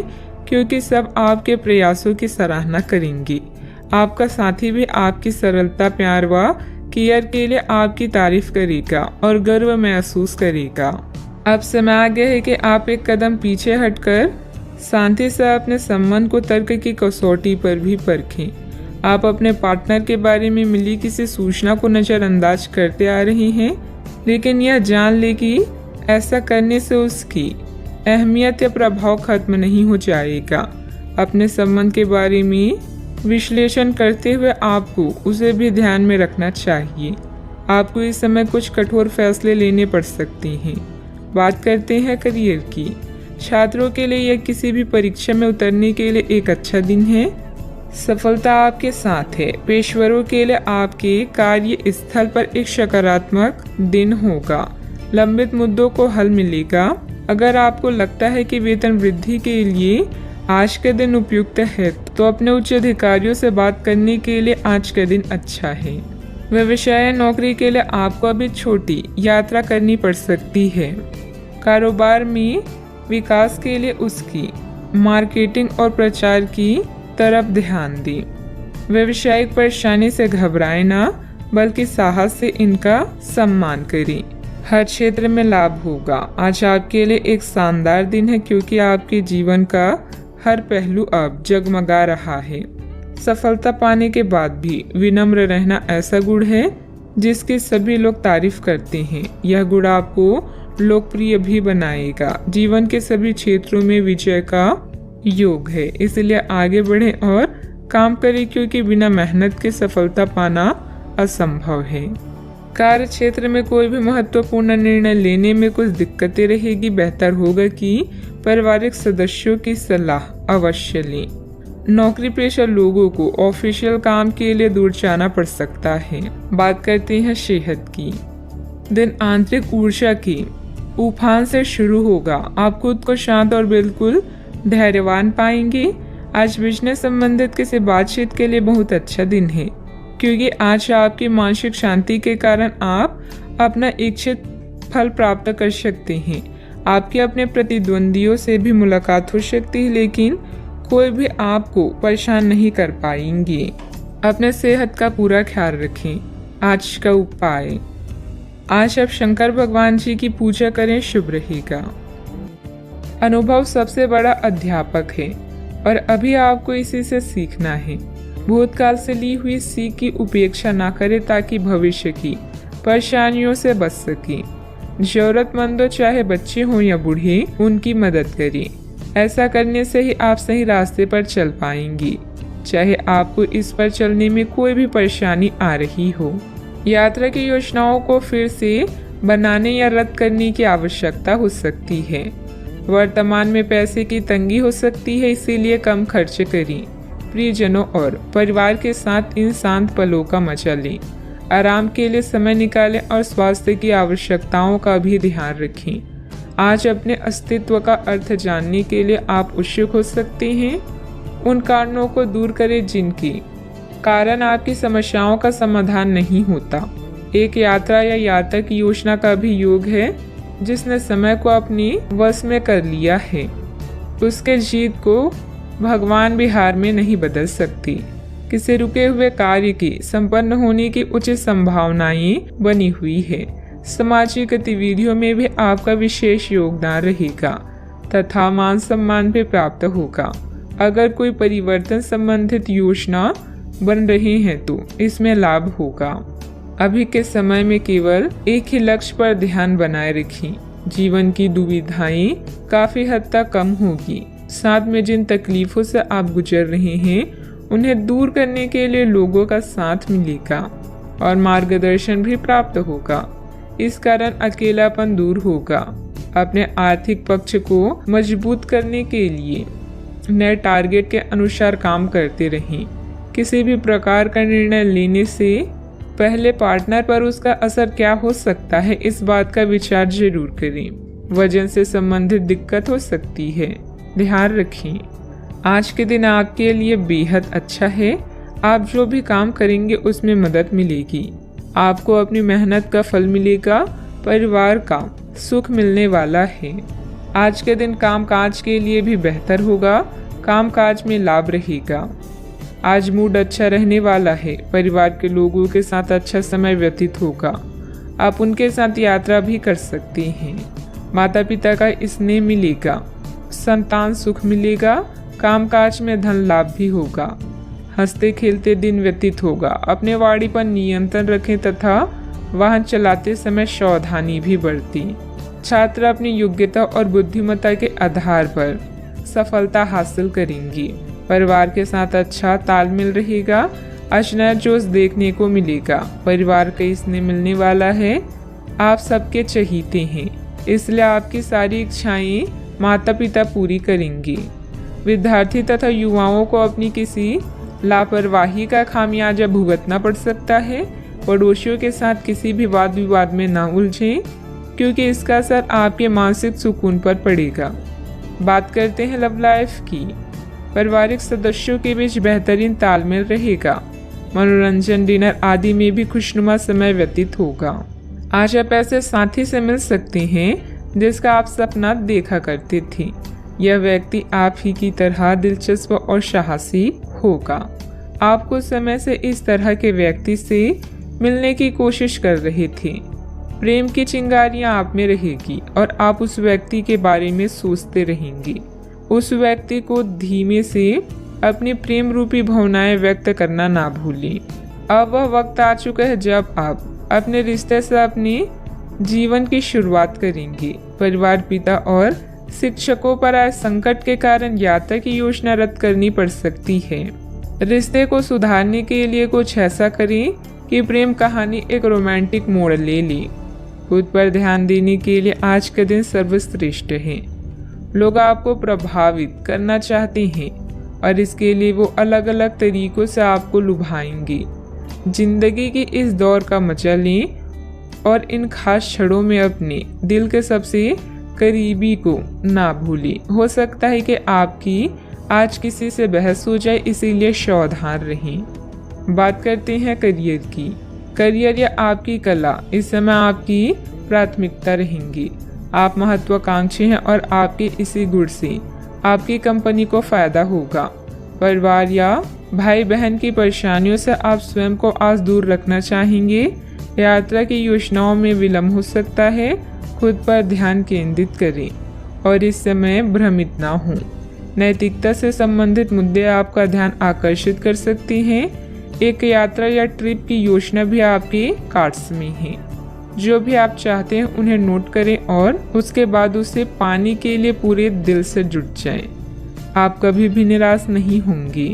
क्योंकि सब आपके प्रयासों की सराहना करेंगे। आपका साथी भी आपकी सरलता, प्यार व केयर के लिए आपकी तारीफ करेगा और गर्व महसूस करेगा। अब समय आ गया है कि आप एक कदम पीछे हटकर शांति से अपने संबंध को तर्क की कसौटी पर भी परखें। आप अपने पार्टनर के बारे में मिली किसी सूचना को नज़रअंदाज करते आ रहे हैं, लेकिन यह जान ले कि ऐसा करने से उसकी अहमियत या प्रभाव खत्म नहीं हो जाएगा। अपने संबंध के बारे में विश्लेषण करते हुए आपको उसे भी ध्यान में रखना चाहिए। आपको इस समय कुछ कठोर फैसले लेने पड़ सकते हैं। बात करते हैं करियर की। छात्रों के लिए यह किसी भी परीक्षा में उतरने के लिए एक अच्छा दिन है। सफलता आपके साथ है। पेशेवरों के लिए आपके कार्य स्थल पर एक सकारात्मक दिन होगा। लंबित मुद्दों को हल मिलेगा। अगर आपको लगता है कि वेतन वृद्धि के लिए आज का दिन उपयुक्त है तो अपने उच्च अधिकारियों से बात करने के लिए आज का दिन अच्छा है। व्यवसाय या नौकरी के लिए आपको अभी छोटी यात्रा करनी पड़ सकती है। कारोबार में विकास के लिए उसकी मार्केटिंग और प्रचार की तरफ ध्यान दें। व्यावसायिक परेशानी से घबराएं ना, बल्कि साहस से इनका सम्मान करें। हर क्षेत्र में लाभ होगा। आज आपके लिए एक शानदार दिन है क्योंकि आपके जीवन का हर पहलू अब जगमगा रहा है। सफलता पाने के बाद भी विनम्र रहना ऐसा गुण है जिसकी सभी लोग तारीफ करते हैं। यह गुण आपको लोकप्रिय भी बनाएगा। जीवन के सभी क्षेत्रों में विजय का योग है, इसलिए आगे बढ़ें और काम करें क्योंकि बिना मेहनत के सफलता पाना असंभव है। कार्य क्षेत्र में कोई भी महत्वपूर्ण निर्णय लेने में कुछ दिक्कतें रहेगी। बेहतर होगा कि पारिवारिक सदस्यों की सलाह अवश्य लें। नौकरी पेशा लोगों को ऑफिशियल काम के लिए दूर जाना पड़ सकता है। बात करते हैं सेहत की। दिन आंतरिक ऊर्जा की उफान से शुरू होगा। आप खुद को शांत और बिल्कुल धैर्यवान पाएंगे। आज बिजनेस संबंधित किसी बातचीत के लिए बहुत अच्छा दिन है क्योंकि आज आपकी मानसिक शांति के कारण आप अपना इच्छित फल प्राप्त कर सकते हैं। आपके अपने प्रतिद्वंदियों से भी मुलाकात हो सकती है, लेकिन कोई भी आपको परेशान नहीं कर पाएंगे। अपने सेहत का पूरा ख्याल रखें। आज का उपाय, आज आप शंकर भगवान जी की पूजा करें, शुभ रहेगा। अनुभव सबसे बड़ा अध्यापक है और अभी आपको इसी से सीखना है। भूतकाल से ली हुई सीख की उपेक्षा ना करें ताकि भविष्य की परेशानियों से बच सके। जरूरतमंदों, चाहे बच्चे हों या बूढ़े, उनकी मदद करें। ऐसा करने से ही आप सही रास्ते पर चल पाएंगी, चाहे आपको इस पर चलने में कोई भी परेशानी आ रही हो। यात्रा की योजनाओं को फिर से बनाने या रद्द करने की आवश्यकता हो सकती है। वर्तमान में पैसे की तंगी हो सकती है, इसीलिए कम खर्च करें। प्रियजनों और परिवार के साथ इन शांत पलों का मजा लें। आराम के लिए समय निकालें और स्वास्थ्य की आवश्यकताओं का भी ध्यान रखें। आज अपने अस्तित्व का अर्थ जानने के लिए आप उत्सुक हो सकते हैं। उन कारणों को दूर करें जिनके कारण आपकी समस्याओं का समाधान नहीं होता। एक यात्रा या यात्रा की योजना का भी योग है जिसने समय को अपने वश में कर लिया है। उसके जीत को भगवान भी हार में नहीं बदल सकती। किसी रुके हुए कार्य की संपन्न होने की उचित संभावनाएं बनी हुई है। सामाजिक गतिविधियों में भी आपका विशेष योगदान रहेगा तथा मान सम्मान भी प्राप्त होगा। अगर कोई परिवर्तन संबंधित योजना बन रही है तो इसमें लाभ होगा। अभी के समय में केवल एक ही लक्ष्य पर ध्यान बनाए रखें। जीवन की दुविधाएं काफी हद तक कम होगी। साथ में जिन तकलीफों से आप गुजर रहे हैं उन्हें दूर करने के लिए लोगों का साथ मिलेगा और मार्गदर्शन भी प्राप्त होगा। इस कारण अकेलापन दूर होगा। अपने आर्थिक पक्ष को मजबूत करने के लिए नए टारगेट के अनुसार काम करते रहें। किसी भी प्रकार का निर्णय लेने से पहले पार्टनर पर उसका असर क्या हो सकता है, इस बात का विचार जरूर करें। वजन से संबंधित दिक्कत हो सकती है, ध्यान रखें। आज के दिन आपके लिए बेहद अच्छा है। आप जो भी काम करेंगे उसमें मदद मिलेगी। आपको अपनी मेहनत का फल मिलेगा। परिवार का सुख मिलने वाला है। आज के दिन कामकाज के लिए भी बेहतर होगा। कामकाज में लाभ रहेगा। आज मूड अच्छा रहने वाला है। परिवार के लोगों के साथ अच्छा समय व्यतीत होगा। आप उनके साथ यात्रा भी कर सकते हैं। माता पिता का स्नेह मिलेगा। संतान सुख मिलेगा। कामकाज में धन लाभ भी होगा। हंसते खेलते दिन व्यतीत होगा। अपने वाणी पर नियंत्रण रखें तथा वाहन चलाते समय सावधानी भी बरतें। छात्र अपनी योग्यता और बुद्धिमत्ता के आधार पर सफलता हासिल करेंगे। परिवार के साथ अच्छा तालमेल रहेगा। आज नया जोश देखने को मिलेगा। परिवार का इसने मिलने वाला है। आप सबके चहीते हैं, इसलिए आपकी सारी इच्छाएं माता पिता पूरी करेंगे। विद्यार्थी तथा युवाओं को अपनी किसी लापरवाही का खामियाजा भुगतना पड़ सकता है। पड़ोसियों के साथ किसी भी वाद विवाद में ना उलझें, क्योंकि इसका असर आपके मानसिक सुकून पर पड़ेगा। बात करते हैं लव लाइफ की। पारिवारिक सदस्यों के बीच बेहतरीन तालमेल रहेगा। मनोरंजन, डिनर आदि में भी खुशनुमा समय व्यतीत होगा। आज आप ऐसे साथी से मिल सकते हैं जिसका आप सपना देखा करते थे। यह व्यक्ति आप ही की तरह दिलचस्प और साहसी होगा। आप कुछ समय से इस तरह के व्यक्ति से मिलने की कोशिश कर रहे थे। प्रेम की चिंगारियां आप में रहेगी और आप उस व्यक्ति के बारे में सोचते रहेंगे। उस व्यक्ति को धीमे से अपनी प्रेम रूपी भावनाएं व्यक्त करना ना भूलें। अब वह वक्त आ चुका है जब आप अपने रिश्ते से अपने जीवन की शुरुआत करेंगे। परिवार, पिता और शिक्षकों पर आए संकट के कारण यात्रा की योजना रद्द करनी पड़ सकती है। रिश्ते को सुधारने के लिए कुछ ऐसा करें कि प्रेम कहानी एक रोमांटिक मोड़ ले ले। खुद पर ध्यान देने के लिए आज का दिन सर्वश्रेष्ठ है। लोग आपको प्रभावित करना चाहते हैं और इसके लिए वो अलग अलग तरीकों से आपको लुभाएंगे। जिंदगी की इस दौर का मजा लें और इन खास क्षणों में अपने दिल के सबसे करीबी को ना भूलें। हो सकता है कि आपकी आज किसी से बहस हो जाए, इसीलिए सावधान रहें। बात करते हैं करियर की। करियर या आपकी कला इस समय आपकी प्राथमिकता रहेंगी। आप महत्वाकांक्षी हैं और आपके इसी गुण से आपकी कंपनी को फायदा होगा। परिवार या भाई बहन की परेशानियों से आप स्वयं को आज दूर रखना चाहेंगे। यात्रा की योजनाओं में विलंब हो सकता है। खुद पर ध्यान केंद्रित करें और इस समय भ्रमित ना हों। नैतिकता से संबंधित मुद्दे आपका ध्यान आकर्षित कर सकते हैं। एक यात्रा या ट्रिप की योजना भी आपके कार्ड्स में है। जो भी आप चाहते हैं उन्हें नोट करें और उसके बाद उसे पाने के लिए पूरे दिल से जुट जाएं। आप कभी भी निराश नहीं होंगे।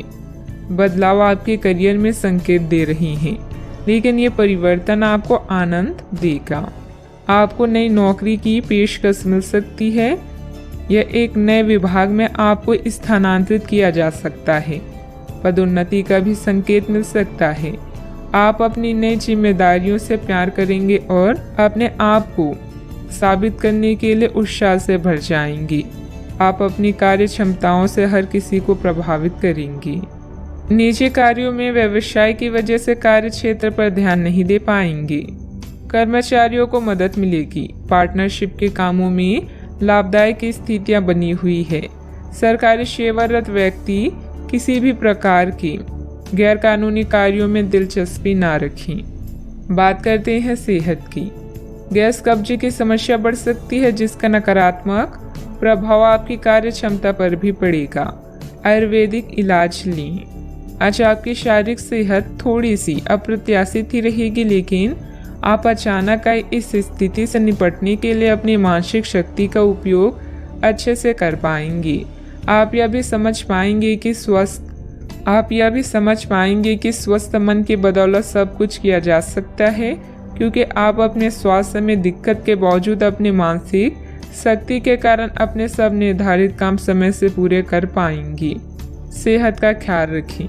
बदलाव आपके करियर में संकेत दे रहे हैं, लेकिन ये परिवर्तन आपको आनंद देगा। आपको नई नौकरी की पेशकश मिल सकती है या एक नए विभाग में आपको स्थानांतरित किया जा सकता है। पदोन्नति का भी संकेत मिल सकता है। आप अपनी नई जिम्मेदारियों से प्यार करेंगे और अपने आप को साबित करने के लिए उत्साह से भर जाएंगे। आप अपनी कार्य क्षमताओं से हर किसी को प्रभावित करेंगे। निजी कार्यों में व्यवसाय की वजह से कार्य क्षेत्र पर ध्यान नहीं दे पाएंगे। कर्मचारियों को मदद मिलेगी। पार्टनरशिप के कामों में लाभदायक स्थितियां बनी हुई है। सरकारी सेवारत व्यक्ति किसी भी प्रकार के गैरकानूनी कार्यों में दिलचस्पी ना रखें। बात करते हैं सेहत की। गैस कब्जे की समस्या बढ़ सकती है, जिसका नकारात्मक प्रभाव आपकी कार्य क्षमता पर भी पड़ेगा। आयुर्वेदिक इलाज लें। आज आपकी शारीरिक सेहत थोड़ी सी अप्रत्याशित ही रहेगी, लेकिन आप अचानक आई इस स्थिति से निपटने के लिए अपनी मानसिक शक्ति का उपयोग अच्छे से कर पाएंगे। आप यह भी समझ पाएंगे कि स्वस्थ मन की बदौलत सब कुछ किया जा सकता है, क्योंकि आप अपने स्वास्थ्य में दिक्कत के बावजूद अपनी मानसिक शक्ति के कारण अपने सब निर्धारित काम समय से पूरे कर पाएंगे। सेहत का ख्याल रखें।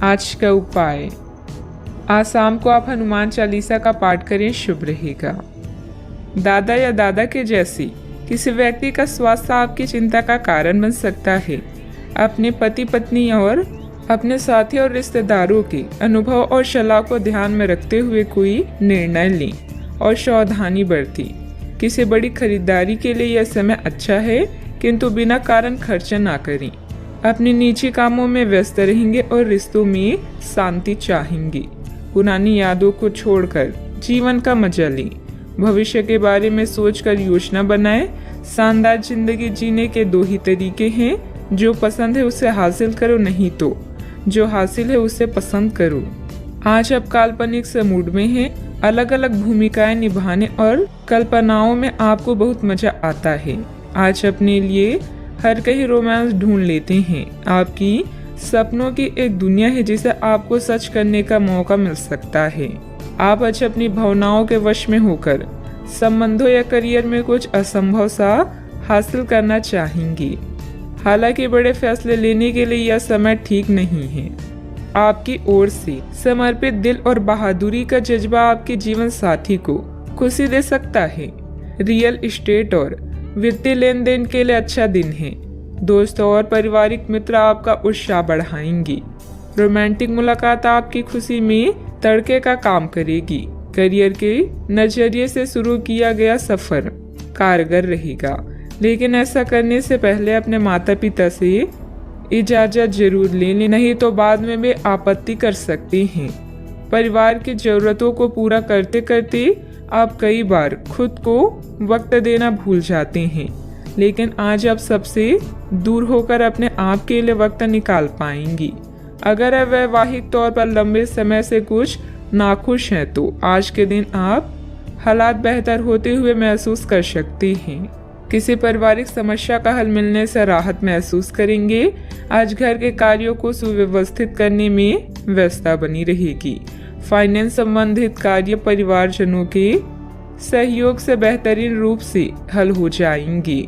आज का उपाय, आज शाम को आप हनुमान चालीसा का पाठ करें, शुभ रहेगा। दादा या दादा के जैसे किसी व्यक्ति का स्वास्थ्य आपकी चिंता का कारण बन सकता है। अपने पति पत्नी और अपने साथी और रिश्तेदारों के अनुभव और सलाह को ध्यान में रखते हुए कोई निर्णय लें और सावधानी बरतें। किसी बड़ी खरीदारी के लिए यह समय अच्छा है, किंतु बिना कारण खर्च ना करें। अपने निजी कामों में व्यस्त रहेंगे और रिश्तों में शांति चाहेंगे। पुरानी यादों को छोड़कर जीवन का मजा लें। भविष्य के बारे में सोचकर योजना बनाएं। शानदार जिंदगी जीने के दो ही तरीके हैं, जो पसंद है उसे हासिल करो, नहीं तो जो हासिल है उसे पसंद करो। आज आप काल्पनिक से मूड में हैं। अलग अलग भूमिकाएं निभाने और कल्पनाओं में आपको बहुत मजा आता है। आज अपने लिए हर कहीं रोमांस ढूंढ लेते हैं। आपकी सपनों की एक दुनिया है जिसे आपको सच करने का मौका मिल सकता है। आप आज अपनी भावनाओं के वश में होकर संबंधों या करियर में कुछ असंभव सा हासिल करना चाहेंगी। हालांकि बड़े फैसले लेने के लिए यह समय ठीक नहीं है। आपकी ओर से समर्पित दिल और बहादुरी का जज्बा आपके जीवन साथी को खुशी दे सकता है। रियल एस्टेट और वित्तीय लेन देन के लिए अच्छा दिन है। दोस्तों और पारिवारिक मित्र आपका उत्साह बढ़ाएंगी। रोमांटिक मुलाकात आपकी खुशी में तड़के का काम करेगी। करियर के नजरिए से शुरू किया गया सफर कारगर रहेगा, लेकिन ऐसा करने से पहले अपने माता पिता से इजाजत जरूर ले लें, नहीं तो बाद में वे आपत्ति कर सकते हैं। परिवार की जरूरतों को पूरा करते करते आप कई बार खुद को वक्त देना भूल जाते हैं, लेकिन आज आप सबसे दूर होकर अपने आप के लिए वक्त निकाल पाएंगी। अगर आप वैवाहिक तौर पर लंबे समय से कुछ नाखुश हैं तो आज के दिन आप हालात बेहतर होते हुए महसूस कर सकते हैं। किसी पारिवारिक समस्या का हल मिलने से राहत महसूस करेंगे। आज घर के कार्यों को सुव्यवस्थित करने में व्यस्तता बनी रहेगी। फाइनेंस संबंधित कार्य परिवारजनों के सहयोग से बेहतरीन रूप से हल हो जाएंगी।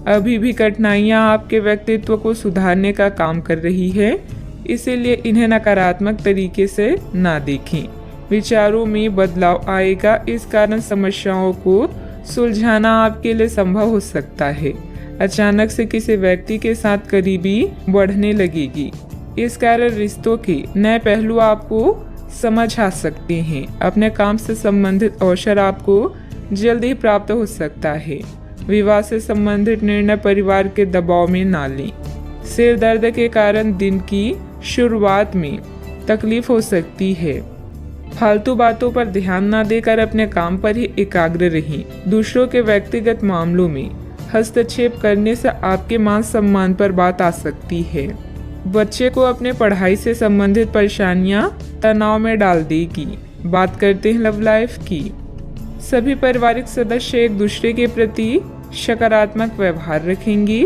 अभी भी कठिनाइयां आपके व्यक्तित्व को सुधारने का काम कर रही है, इसीलिए इन्हें नकारात्मक तरीके से ना देखें। विचारों में बदलाव आएगा, इस कारण समस्याओं को सुलझाना आपके लिए संभव हो सकता है। अचानक से किसी व्यक्ति के साथ करीबी बढ़ने लगेगी, इस कारण रिश्तों के नए पहलू आपको समझ आ सकते हैं। अपने काम से संबंधित अवसर आपको जल्दी प्राप्त हो सकता है। विवाह से संबंधित निर्णय परिवार के दबाव में ना लें। सिर दर्द के कारण दिन की शुरुआत में तकलीफ हो सकती है। फालतू बातों पर ध्यान न देकर अपने काम पर ही एकाग्र रहें। दूसरों के व्यक्तिगत मामलों में हस्तक्षेप करने से आपके मान सम्मान पर बात आ सकती है। बच्चे को अपने पढ़ाई से संबंधित परेशानियां तनाव में डाल देगी। बात करते हैं लव लाइफ की। सभी पारिवारिक सदस्य एक दूसरे के प्रति सकारात्मक व्यवहार रखेंगी।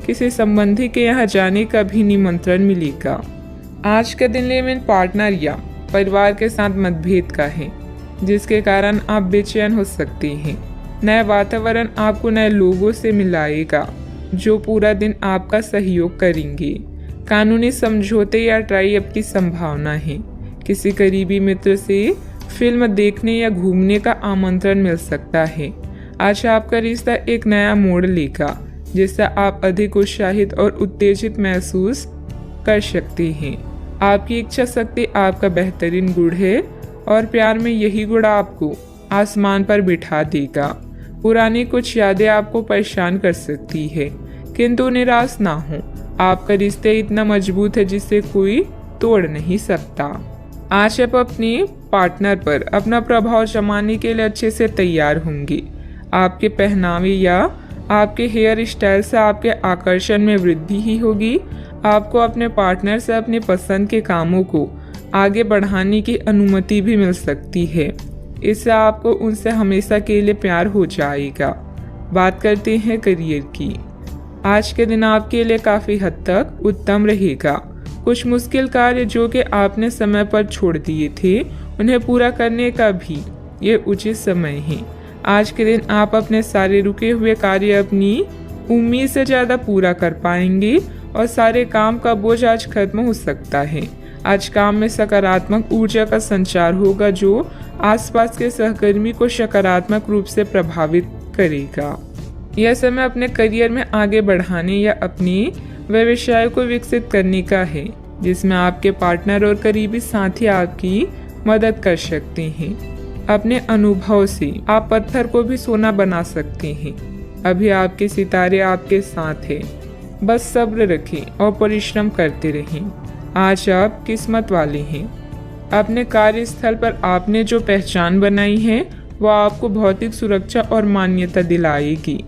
किसी संबंधी के यहाँ जाने का भी निमंत्रण मिलेगा। आज का दिन लिव इन पार्टनर या परिवार के साथ मतभेद का है, जिसके कारण आप बेचैन हो सकते हैं। नया वातावरण आपको नए लोगों से मिलाएगा जो पूरा दिन आपका सहयोग करेंगे। कानूनी समझौते या ट्राई अप की संभावना है। किसी करीबी मित्र से फिल्म देखने या घूमने का आमंत्रण मिल सकता है। आज आपका रिश्ता एक नया मोड़ लेगा, जिससे आप अधिक उत्साहित और उत्तेजित महसूस कर सकते हैं। आपकी इच्छा शक्ति आपका बेहतरीन गुण है और प्यार में यही गुण आपको आसमान पर बिठा देगा। पुरानी कुछ यादें आपको परेशान कर सकती है, किंतु निराश ना हो। आपका रिश्ता इतना मजबूत है जिसे कोई तोड़ नहीं सकता। आज आप अपने पार्टनर पर अपना प्रभाव जमाने के लिए अच्छे से तैयार होंगे। आपके पहनावे या आपके हेयर स्टाइल से आपके आकर्षण में वृद्धि ही होगी। आपको अपने पार्टनर से अपने पसंद के कामों को आगे बढ़ाने की अनुमति भी मिल सकती है। इससे आपको उनसे हमेशा के लिए प्यार हो जाएगा। बात करते हैं करियर की। आज के दिन आपके लिए काफ़ी हद तक उत्तम रहेगा। कुछ मुश्किल कार्य जो कि आपने समय पर छोड़ दिए थे, उन्हें पूरा करने का भी ये उचित समय है। आज के दिन आप अपने सारे रुके हुए कार्य अपनी उम्मीद से ज़्यादा पूरा कर पाएंगे और सारे काम का बोझ आज खत्म हो सकता है। आज काम में सकारात्मक ऊर्जा का संचार होगा जो आसपास के सहकर्मी को सकारात्मक रूप से प्रभावित करेगा। यह समय अपने करियर में आगे बढ़ाने या अपने व्यवसाय को विकसित करने का है, जिसमें आपके पार्टनर और करीबी साथी आपकी मदद कर सकते हैं। अपने अनुभव से आप पत्थर को भी सोना बना सकते हैं। अभी आपके सितारे आपके साथ हैं, बस सब्र रखें और परिश्रम करते रहें। आज आप किस्मत वाले हैं। अपने कार्यस्थल पर आपने जो पहचान बनाई है वह आपको भौतिक सुरक्षा और मान्यता दिलाएगी।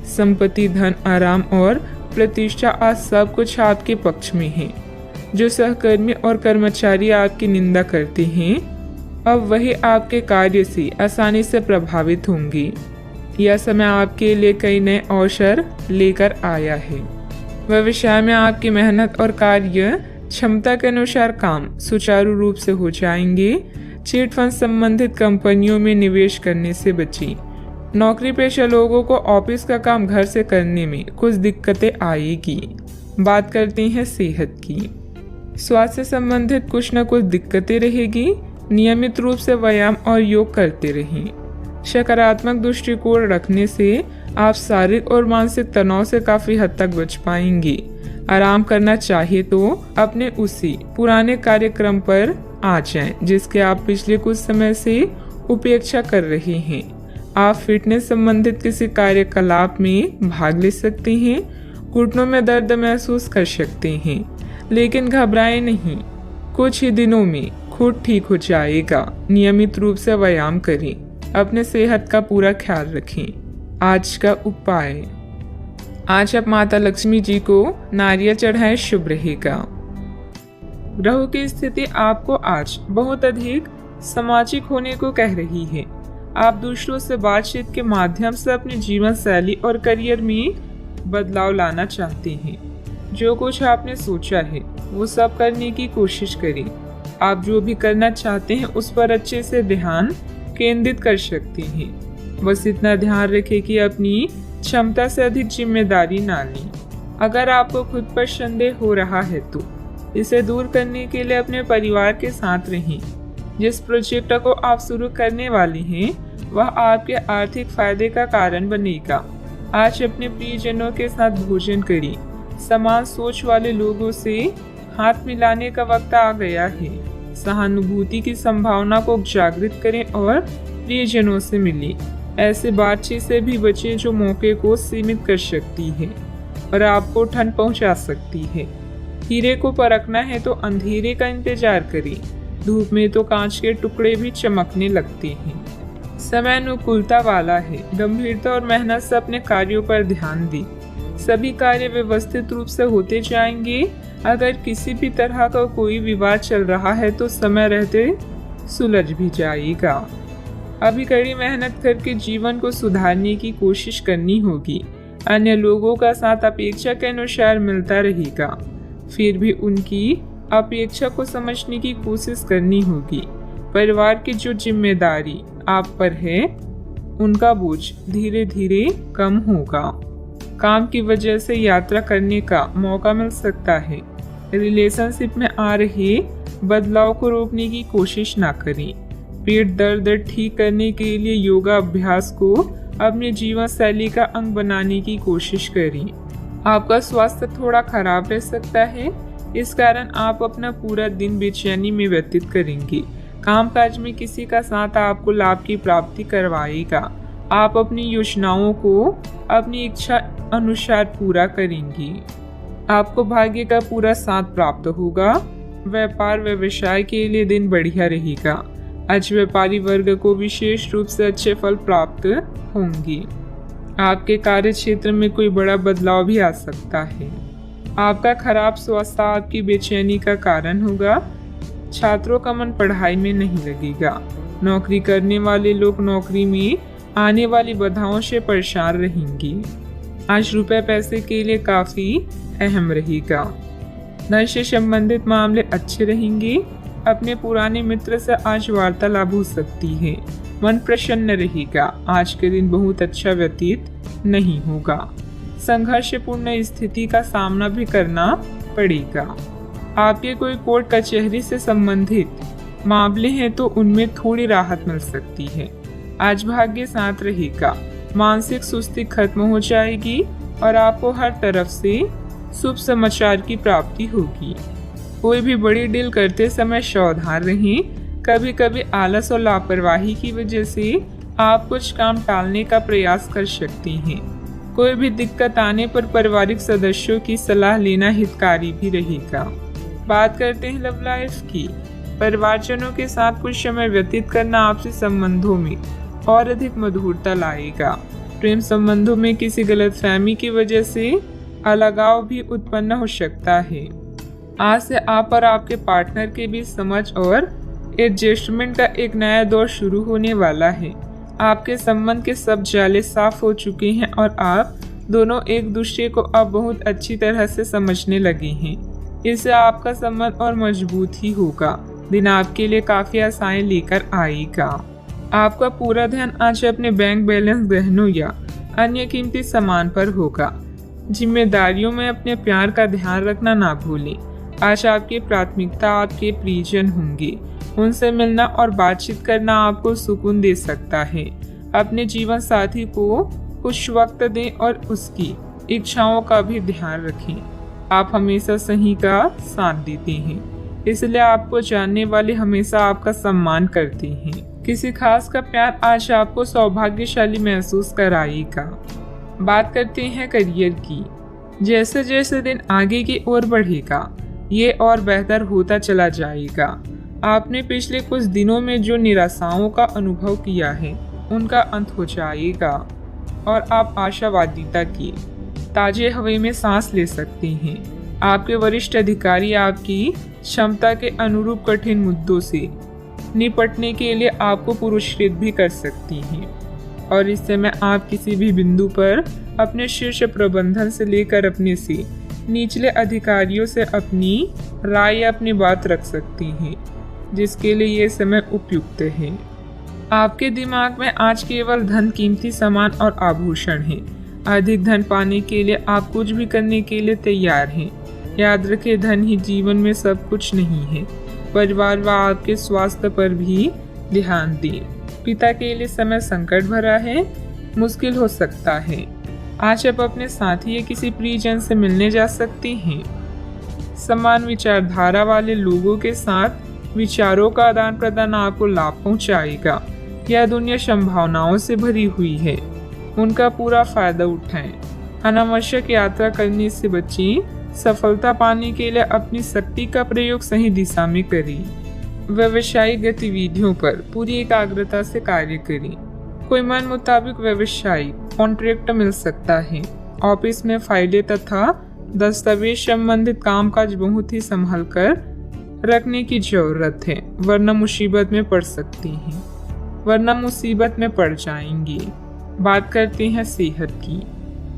संपत्ति, धन, आराम और प्रतिष्ठा आज सब कुछ आपके पक्ष में है। जो सहकर्मी और कर्मचारी आपकी निंदा करते हैं, अब वही आपके कार्य से आसानी से प्रभावित होंगे। यह समय आपके लिए कई नए अवसर लेकर आया है। व्यवसाय में आपकी मेहनत और कार्य क्षमता के अनुसार काम सुचारू रूप से हो जाएंगे। चिट फंड संबंधित कंपनियों में निवेश करने से बचें। नौकरी पेशा लोगों को ऑफिस का काम घर से करने में कुछ दिक्कतें आएगी। बात करते हैं सेहत की। स्वास्थ्य से संबंधित कुछ न कुछ दिक्कतें रहेगी। नियमित रूप से व्यायाम और योग करते रहें। सकारात्मक दृष्टिकोण रखने से आप शारीरिक और मानसिक तनाव से काफी हद तक बच पाएंगे। आराम करना चाहिए तो अपने उसी पुराने कार्यक्रम पर आ जाएं, जिसके आप पिछले कुछ समय से उपेक्षा कर रहे हैं। आप फिटनेस संबंधित किसी कार्यकलाप में भाग ले सकते हैं। घुटनों में दर्द महसूस कर सकते हैं, लेकिन घबराएं नहीं, कुछ ही दिनों में खुद ठीक हो जाएगा। नियमित रूप से व्यायाम करें, अपने सेहत का पूरा ख्याल रखें। आज का उपाय, आज आप माता लक्ष्मी जी को नारियल चढ़ाएं, शुभ रहेगा। ग्रहों की स्थिति आपको आज बहुत अधिक सामाजिक होने को कह रही है। आप दूसरों से बातचीत के माध्यम से अपनी जीवन शैली और करियर में बदलाव लाना चाहते हैं। जो कुछ आपने सोचा है वो सब करने की कोशिश करें। आप जो भी करना चाहते हैं उस पर अच्छे से ध्यान केंद्रित कर सकते हैं। बस इतना ध्यान रखें कि अपनी क्षमता से अधिक जिम्मेदारी ना लें। अगर आपको खुद पर संदेह हो रहा है तो इसे दूर करने के लिए अपने परिवार के साथ रहें। जिस प्रोजेक्ट को आप शुरू करने वाले हैं वह आपके आर्थिक फायदे का कारण बनेगा। आज अपने प्रियजनों के साथ भोजन करें। समान सोच वाले लोगों से हाथ मिलाने का वक्त आ गया है। सहानुभूति की संभावना को जागृत करें और प्रियजनों से मिलें। ऐसे बातचीत से भी बचें जो मौके को सीमित कर सकती है और आपको ठंड पहुंचा सकती है। हीरे को परखना है तो अंधेरे का इंतजार करें। धूप में तो कांच के टुकड़े भी चमकने लगते हैं। समय अनुकूलता वाला है। गंभीरता और मेहनत से अपने कार्यों पर ध्यान दें। सभी कार्य व्यवस्थित रूप से होते जाएंगे। अगर किसी भी तरह का कोई विवाद चल रहा है तो समय रहते सुलझ भी जाएगा। अभी कड़ी मेहनत करके जीवन को सुधारने की कोशिश करनी होगी। अन्य लोगों का साथ अपेक्षा के अनुसार मिलता रहेगा, फिर भी उनकी अपेक्षा को समझने की कोशिश करनी होगी। परिवार की जो जिम्मेदारी आप पर है उनका बोझ धीरे धीरे कम होगा। काम की वजह से यात्रा करने का मौका मिल सकता है। रिलेशनशिप में आ रहे बदलाव को रोकने की कोशिश ना करें। पेट दर्द ठीक करने के लिए योगा अभ्यास को अपने जीवन शैली का अंग बनाने की कोशिश करें। आपका स्वास्थ्य थोड़ा खराब रह सकता है, इस कारण आप अपना पूरा दिन बेचैनी में व्यतीत करेंगे। कामकाज में किसी का साथ आपको लाभ की प्राप्ति करवाएगा। आप अपनी योजनाओं को अपनी इच्छा अनुसार पूरा करेंगे। आपको भाग्य का पूरा साथ प्राप्त होगा। व्यापार व्यवसाय के लिए दिन बढ़िया रहेगा। आज व्यापारी वर्ग को विशेष रूप से अच्छे फल प्राप्त होंगे। आपके कार्य क्षेत्र में कोई बड़ा बदलाव भी आ सकता है। आपका खराब स्वास्थ्य आपकी बेचैनी का कारण होगा। छात्रों का मन पढ़ाई में नहीं लगेगा। नौकरी करने वाले लोग नौकरी में आने वाली बाधाओं से परेशान रहेंगे। आज रुपए पैसे के लिए काफी अहम रहेगा। धन से संबंधित मामले अच्छे रहेंगे। अपने पुराने मित्र से आज वार्तालाप हो सकती है। मन प्रसन्न रहेगा। आज के दिन बहुत अच्छा व्यतीत नहीं होगा। संघर्षपूर्ण स्थिति का सामना भी करना पड़ेगा। आपके कोई कोर्ट कचहरी से संबंधित मामले हैं तो उनमें थोड़ी राहत मिल सकती है। आज भाग्य साथ रहेगा। मानसिक सुस्ती खत्म हो जाएगी और आपको हर तरफ से शुभ समाचार की प्राप्ति होगी। कोई भी बड़ी डील करते समय सावधान रहें। कभी कभी आलस और लापरवाही की वजह से आप कुछ काम टालने का प्रयास कर सकते हैं। कोई भी दिक्कत आने पर पारिवारिक सदस्यों की सलाह लेना हितकारी भी रहेगा। बात करते हैं लव लाइफ की। परिवारजनों के साथ कुछ समय व्यतीत करना आपसी संबंधों में और अधिक मधुरता लाएगा। प्रेम संबंधों में किसी गलतफहमी की वजह से अलगाव भी उत्पन्न हो सकता है। आज से आप और आपके पार्टनर के बीच समझ और एडजस्टमेंट का एक नया दौर शुरू होने वाला है। आपके संबंध के सब जाले साफ हो चुके हैं और आप दोनों एक दूसरे को अब बहुत अच्छी तरह से समझने लगे हैं। इससे आपका संबंध और मजबूत ही होगा। दिन आपके लिए काफी आशाएं लेकर आएगा। आपका पूरा ध्यान आज अपने बैंक बैलेंस, गहनों या अन्य कीमती सामान पर होगा। जिम्मेदारियों में अपने प्यार का ध्यान रखना ना भूलें। आज आपकी प्राथमिकता आपके प्रियजन होंगे। उनसे मिलना और बातचीत करना आपको सुकून दे सकता है। अपने जीवन साथी को कुछ वक्त दें और उसकी इच्छाओं का भी ध्यान रखें। आप हमेशा सही का साथ देते हैं, इसलिए आपको जानने वाले हमेशा आपका सम्मान करते हैं। किसी खास का प्यार आज आपको सौभाग्यशाली महसूस कराएगा। बात करते हैं करियर की। जैसे जैसे दिन आगे की ओर बढ़ेगा, ये और बेहतर होता चला जाएगा। आपने पिछले कुछ दिनों में जो निराशाओं का अनुभव किया है, उनका अंत हो जाएगा और आप आशावादिता की ताजे हवा में सांस ले सकते हैं। आपके वरिष्ठ अधिकारी आपकी क्षमता के अनुरूप कठिन मुद्दों से निपटने के लिए आपको पुरस्कृत भी कर सकती हैं और इस समय आप किसी भी बिंदु पर अपने शीर्ष प्रबंधन से लेकर अपने से निचले अधिकारियों से अपनी राय या अपनी बात रख सकती हैं, जिसके लिए ये समय उपयुक्त है। आपके दिमाग में आज केवल धन, कीमती सामान और आभूषण हैं। अधिक धन पाने के लिए आप कुछ भी करने के लिए तैयार हैं। याद रखें, धन ही जीवन में सब कुछ नहीं है। परिवार व आपके स्वास्थ्य पर भी ध्यान दें। पिता के लिए समय संकट भरा है, मुश्किल हो सकता है। आज आप अपने साथी या किसी प्रियजन से मिलने जा सकते हैं। समान विचारधारा वाले लोगों के साथ विचारों का आदान प्रदान आपको लाभ पहुंचाएगा। यह दुनिया संभावनाओं से भरी हुई है, उनका पूरा फायदा उठाएं। अनावश्यक यात्रा करने से बचें। सफलता पाने के लिए अपनी शक्ति का प्रयोग सही दिशा में करें। व्यावसायिक गतिविधियों पर पूरी एकाग्रता से कार्य करें। कोई मन मुताबिक व्यावसायिक कॉन्ट्रैक्ट मिल सकता है। ऑफिस में फाइलें तथा दस्तावेज संबंधित कामकाज बहुत ही संभल कर रखने की जरूरत है, वरना मुसीबत में पड़ जाएंगे। बात करते हैं सेहत की।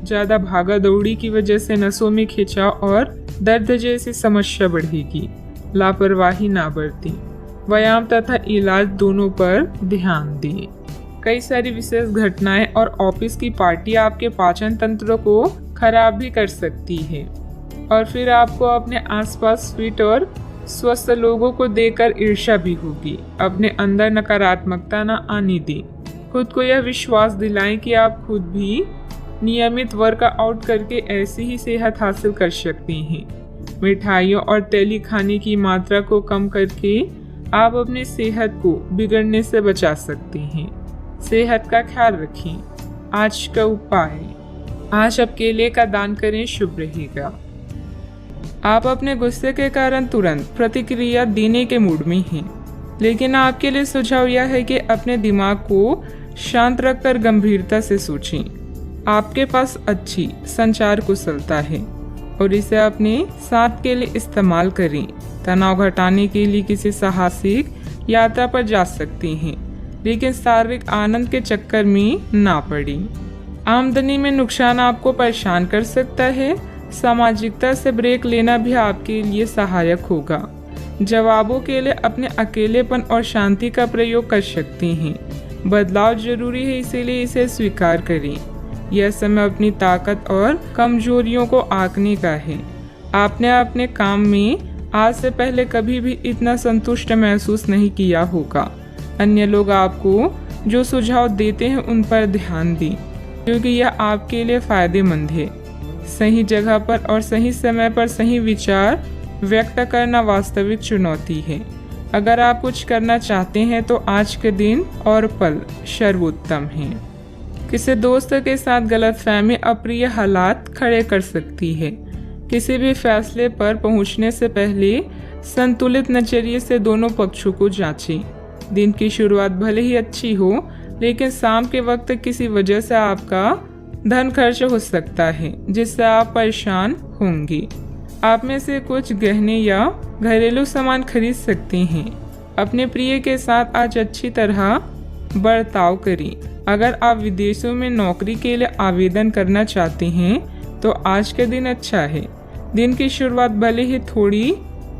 ज़्यादा भागा दौड़ी की वजह से नसों में खिंचाव और दर्द जैसी समस्या बढ़ेगी। लापरवाही ना बरतें। व्यायाम तथा इलाज दोनों पर ध्यान दें। कई सारी विशेष घटनाएं और ऑफिस की पार्टी आपके पाचन तंत्र को खराब भी कर सकती है और फिर आपको अपने आसपास फिट और स्वस्थ लोगों को देखकर ईर्ष्या भी होगी। अपने अंदर नकारात्मकता न आने दें। खुद को यह विश्वास दिलाएं कि आप खुद भी नियमित वर्कआउट करके ऐसी ही सेहत हासिल कर सकते हैं। मिठाइयों और तेली खाने की मात्रा को कम करके आप अपनी सेहत को बिगड़ने से बचा सकते हैं। सेहत का ख्याल रखें। आज का उपाय, आज आप केले का दान करें, शुभ रहेगा। आप अपने गुस्से के कारण तुरंत प्रतिक्रिया देने के मूड में हैं, लेकिन आपके लिए सुझाव यह है कि अपने दिमाग को शांत रखकर गंभीरता से सोचें। आपके पास अच्छी संचार कुशलता है और इसे अपने साथ के लिए इस्तेमाल करें। तनाव घटाने के लिए किसी साहसिक यात्रा पर जा सकते हैं, लेकिन शारीरिक आनंद के चक्कर में ना पड़ें। आमदनी में नुकसान आपको परेशान कर सकता है। सामाजिकता से ब्रेक लेना भी आपके लिए सहायक होगा। जवाबों के लिए अपने अकेलेपन और शांति का प्रयोग कर सकते हैं। बदलाव जरूरी है, इसीलिए इसे स्वीकार करें। यह समय अपनी ताकत और कमजोरियों को आंकने का है। आपने अपने काम में आज से पहले कभी भी इतना संतुष्ट महसूस नहीं किया होगा। अन्य लोग आपको जो सुझाव देते हैं उन पर ध्यान दें, क्योंकि यह आपके लिए फायदेमंद है। सही जगह पर और सही समय पर सही विचार व्यक्त करना वास्तविक चुनौती है। अगर आप कुछ करना चाहते हैं तो आज के दिन और पल सर्वोत्तम है। किसी दोस्त के साथ गलतफहमी अप्रिय हालात खड़े कर सकती है। किसी भी फैसले पर पहुंचने से पहले संतुलित नजरिए से दोनों पक्षों को जांचें। दिन की शुरुआत भले ही अच्छी हो, लेकिन शाम के वक्त किसी वजह से आपका धन खर्च हो सकता है, जिससे आप परेशान होंगे। आप में से कुछ गहने या घरेलू सामान खरीद सकते हैं। अपने प्रिय के साथ आज अच्छी तरह बर्ताव करें। अगर आप विदेशों में नौकरी के लिए आवेदन करना चाहते हैं तो आज के दिन अच्छा है। दिन की शुरुआत भले ही थोड़ी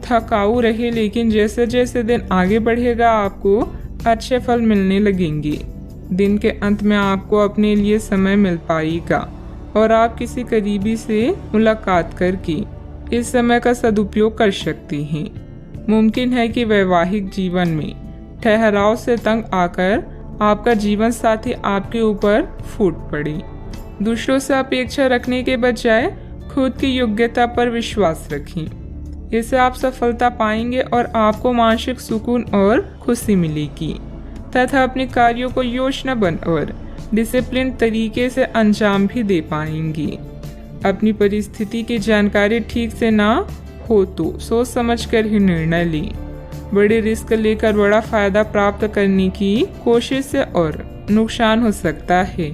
थकाऊ रहे, लेकिन जैसे जैसे दिन आगे बढ़ेगा आपको अच्छे फल मिलने लगेंगे। दिन के अंत में आपको अपने लिए समय मिल पाएगा और आप किसी करीबी से मुलाकात करके इस समय का सदुपयोग कर सकती हैं। मुमकिन है कि वैवाहिक जीवन में ठहराव से तंग आकर आपका जीवन साथी आपके ऊपर फूट पड़े। दूसरों से अपेक्षा रखने के बजाय खुद की योग्यता पर विश्वास रखें। इससे आप सफलता पाएंगे और आपको मानसिक सुकून और खुशी मिलेगी तथा अपने कार्यों को योजनाबद्ध और डिसिप्लिन तरीके से अंजाम भी दे पाएंगी। अपनी परिस्थिति की जानकारी ठीक से ना हो तो सोच समझकर ही निर्णय लें। बड़े रिस्क लेकर बड़ा फायदा प्राप्त करने की कोशिश से और नुकसान हो सकता है।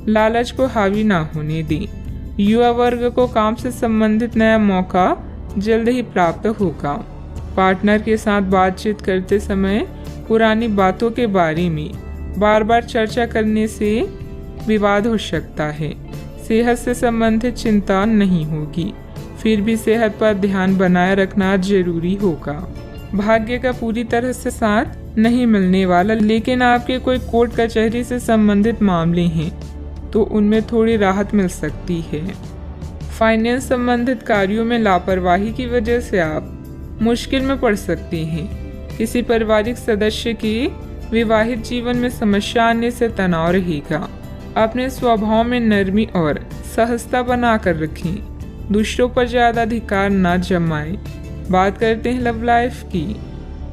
लालच को हावी ना होने दें। युवा वर्ग को काम से संबंधित नया मौका जल्द ही प्राप्त होगा। पार्टनर के साथ बातचीत करते समय पुरानी बातों के बारे में बार बार चर्चा करने से विवाद हो सकता है। सेहत से संबंधित चिंता नहीं होगी, फिर भी सेहत पर ध्यान बनाए रखना जरूरी होगा। भाग्य का पूरी तरह से साथ नहीं मिलने वाला, लेकिन आपके कोई कोर्ट कचहरी से संबंधित मामले हैं तो उनमें थोड़ी राहत मिल सकती है। फाइनेंस संबंधित कार्यों में लापरवाही की वजह से आप मुश्किल में पड़ सकते हैं। किसी पारिवारिक सदस्य के विवाहित जीवन में समस्या आने से तनाव रहेगा। अपने स्वभाव में नरमी और सहजता बनाकर रखें। दूसरों पर ज्यादा अधिकार न जमाएं। बात करते हैं लव लाइफ की।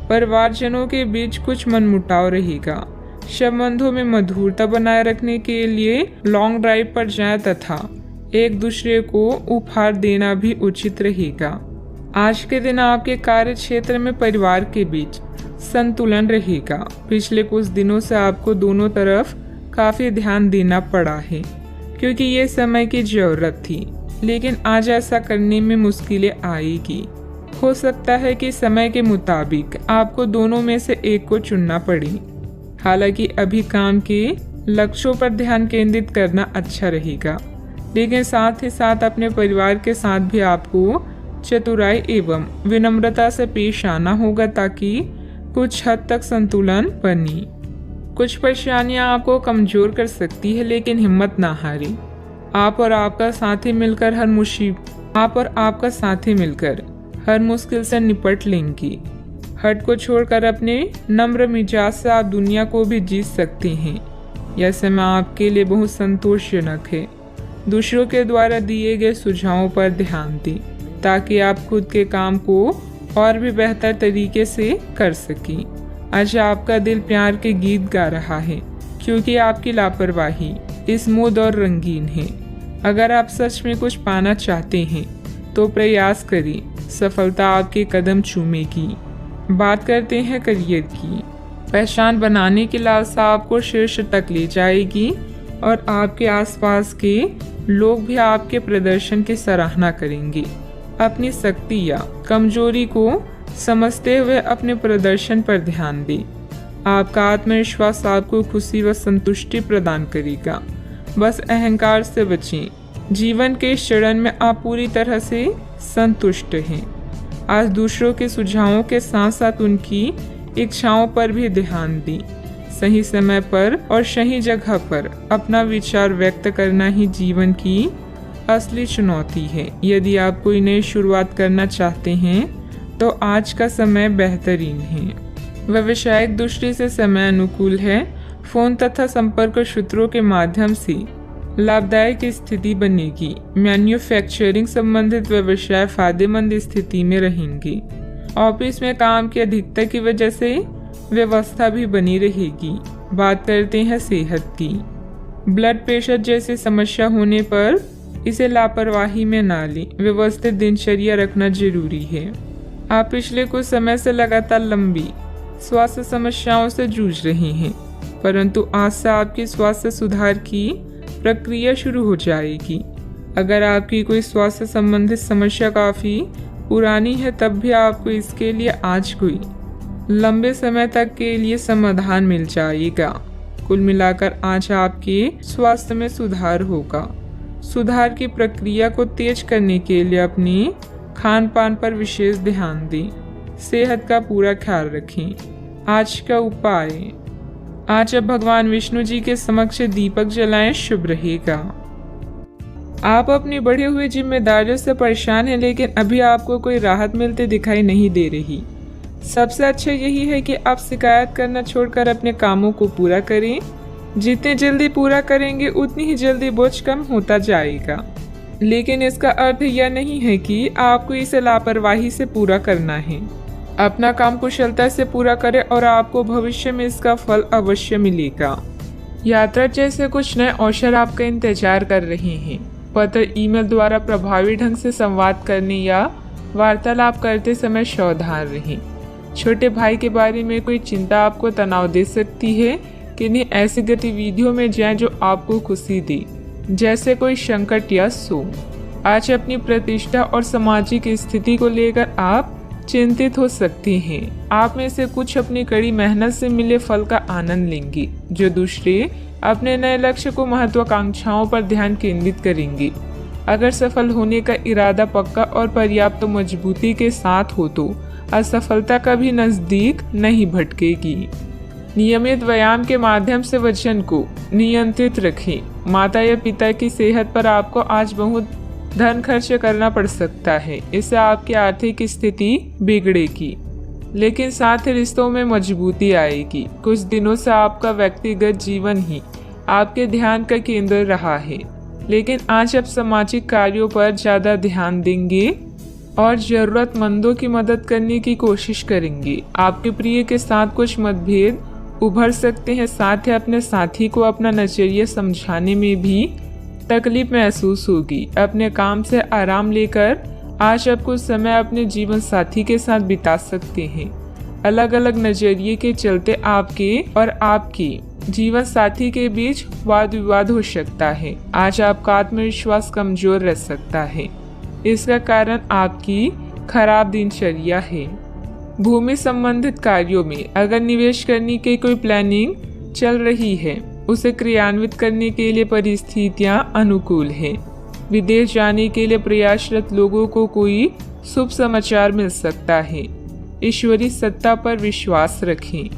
परिवारजनों के बीच कुछ मनमुटाव रहेगा। संबंधों में मधुरता बनाए रखने के लिए लॉन्ग ड्राइव पर जाएं तथा एक दूसरे को उपहार देना भी उचित रहेगा। आज के दिन आपके कार्य क्षेत्र में परिवार के बीच संतुलन रहेगा। पिछले कुछ दिनों से आपको दोनों तरफ काफी ध्यान देना पड़ा है क्योंकि ये समय की जरूरत थी, लेकिन आज ऐसा करने में मुश्किलें आएगी। हो सकता है कि समय के मुताबिक आपको दोनों में से एक को चुनना पड़े। हालांकि अभी काम के लक्ष्यों पर ध्यान केंद्रित करना अच्छा रहेगा, लेकिन साथ ही साथ अपने परिवार के साथ भी आपको चतुराई एवं विनम्रता से पेश आना होगा ताकि कुछ हद तक संतुलन बने। कुछ परेशानियां आपको कमजोर कर सकती है, लेकिन हिम्मत ना हारें। आप और आपका साथी मिलकर हर मुश्किल से निपट लेंगी। हट को छोड़कर अपने नम्र मिजाज से आप दुनिया को भी जीत सकते हैं। यह समय आपके लिए बहुत संतोषजनक है। दूसरों के द्वारा दिए गए सुझावों पर ध्यान दें ताकि आप खुद के काम को और भी बेहतर तरीके से कर सकें। आज आपका दिल प्यार के गीत गा रहा है क्योंकि आपकी लापरवाही स्मूथ और रंगीन है। अगर आप सच में कुछ पाना चाहते हैं तो प्रयास करें, सफलता आपके कदम चूमेगी। बात करते हैं करियर की। पहचान बनाने की लालसा आपको शीर्ष तक ले जाएगी और आपके आसपास के लोग भी आपके प्रदर्शन की सराहना करेंगे। अपनी शक्ति या कमजोरी को समझते हुए अपने प्रदर्शन पर ध्यान दें। आपका आत्मविश्वास आपको खुशी व संतुष्टि प्रदान करेगा। बस अहंकार से बचें। जीवन के इस चरण में आप पूरी तरह से संतुष्ट हैं। आज दूसरों के सुझावों के साथ साथ उनकी इच्छाओं पर भी ध्यान दें। सही समय पर और सही जगह पर अपना विचार व्यक्त करना ही जीवन की असली चुनौती है। यदि आप कोई नई शुरुआत करना चाहते हैं तो आज का समय बेहतरीन है। व्यावसायिक दृष्टि से समय अनुकूल है। फोन तथा संपर्क सूत्रों के माध्यम से लाभदायक स्थिति बनेगी। मैन्युफैक्चरिंग संबंधित व्यवसाय फायदेमंद स्थिति में रहेंगे। ऑफिस में काम की अधिकता की वजह से व्यवस्था भी बनी रहेगी। बात करते हैं सेहत की। ब्लड प्रेशर जैसी समस्या होने पर इसे लापरवाही में ना लें। व्यवस्थित दिनचर्या रखना जरूरी है। आप पिछले कुछ समय से लगातार लंबी स्वास्थ्य समस्याओं से जूझ रहे हैं, परंतु आज से आपकी स्वास्थ्य सुधार की प्रक्रिया शुरू हो जाएगी। अगर आपकी कोई स्वास्थ्य संबंधित समस्या काफी पुरानी है तब भी आपको इसके लिए आज कोई लंबे समय तक के लिए समाधान मिल जाएगा। कुल मिलाकर आज आपके स्वास्थ्य में सुधार होगा। सुधार की प्रक्रिया को तेज करने के लिए अपनी खान पान पर विशेष ध्यान दें। सेहत का पूरा ख्याल रखें। आज का उपाय, आज आप भगवान विष्णु जी के समक्ष दीपक जलाएं, शुभ रहेगा। आप अपनी बढ़ी हुई जिम्मेदारियों से परेशान हैं, लेकिन अभी आपको कोई राहत मिलती दिखाई नहीं दे रही। सबसे अच्छा यही है कि आप शिकायत करना छोड़कर अपने कामों को पूरा करें। जितने जल्दी पूरा करेंगे उतनी ही जल्दी बोझ कम होता जाएगा। लेकिन इसका अर्थ यह नहीं है कि आपको इसे लापरवाही से पूरा करना है। अपना काम कुशलता से पूरा करें और आपको भविष्य में इसका फल अवश्य मिलेगा। यात्रा जैसे कुछ नए अवसर आपका इंतजार कर रहे हैं। पत्र, ईमेल द्वारा प्रभावी ढंग से संवाद करने या वार्तालाप करते समय सावधान रहें। छोटे भाई के बारे में कोई चिंता आपको तनाव दे सकती है। किन्हीं ऐसी गतिविधियों में जाएं जो आपको खुशी दे, जैसे कोई संकट या शोक। आज अपनी प्रतिष्ठा और सामाजिक स्थिति को लेकर आप चिंतित हो सकते हैं। आप में से कुछ अपनी कड़ी मेहनत से मिले फल का आनंद लेंगे, जो दूसरे अपने नए लक्ष्य को महत्वाकांक्षाओं पर ध्यान केंद्रित करेंगे। अगर सफल होने का इरादा पक्का और पर्याप्त मजबूती के साथ हो तो असफलता कभी नजदीक नहीं भटकेगी। नियमित व्यायाम के माध्यम से वजन को नियंत्रित रखें। माता या पिता की सेहत पर आपको आज बहुत धन खर्च करना पड़ सकता है। इससे आपकी आर्थिक स्थिति बिगड़ेगी, लेकिन साथ ही रिश्तों में मजबूती आएगी। कुछ दिनों से आपका व्यक्तिगत जीवन ही आपके ध्यान का केंद्र रहा है, लेकिन आज आप सामाजिक कार्यों पर ज़्यादा ध्यान देंगे और ज़रूरतमंदों की मदद करने की कोशिश करेंगे। आपके प्रिय के साथ कुछ मतभेद उभर सकते हैं। साथ ही अपने साथी को अपना नजरिया समझाने में भी तकलीफ महसूस होगी। अपने काम से आराम लेकर आज आप कुछ समय अपने जीवन साथी के साथ बिता सकते हैं। अलग अलग नजरिए के चलते आपके और आपकी जीवन साथी के बीच वाद विवाद हो सकता है। आज आपका आत्मविश्वास कमजोर रह सकता है। इसका कारण आपकी खराब दिनचर्या है। भूमि संबंधित कार्यों में अगर निवेश करने की कोई प्लानिंग चल रही है, उसे क्रियान्वित करने के लिए परिस्थितियां अनुकूल हैं। विदेश जाने के लिए प्रयासरत लोगों को कोई शुभ समाचार मिल सकता है। ईश्वरी सत्ता पर विश्वास रखें।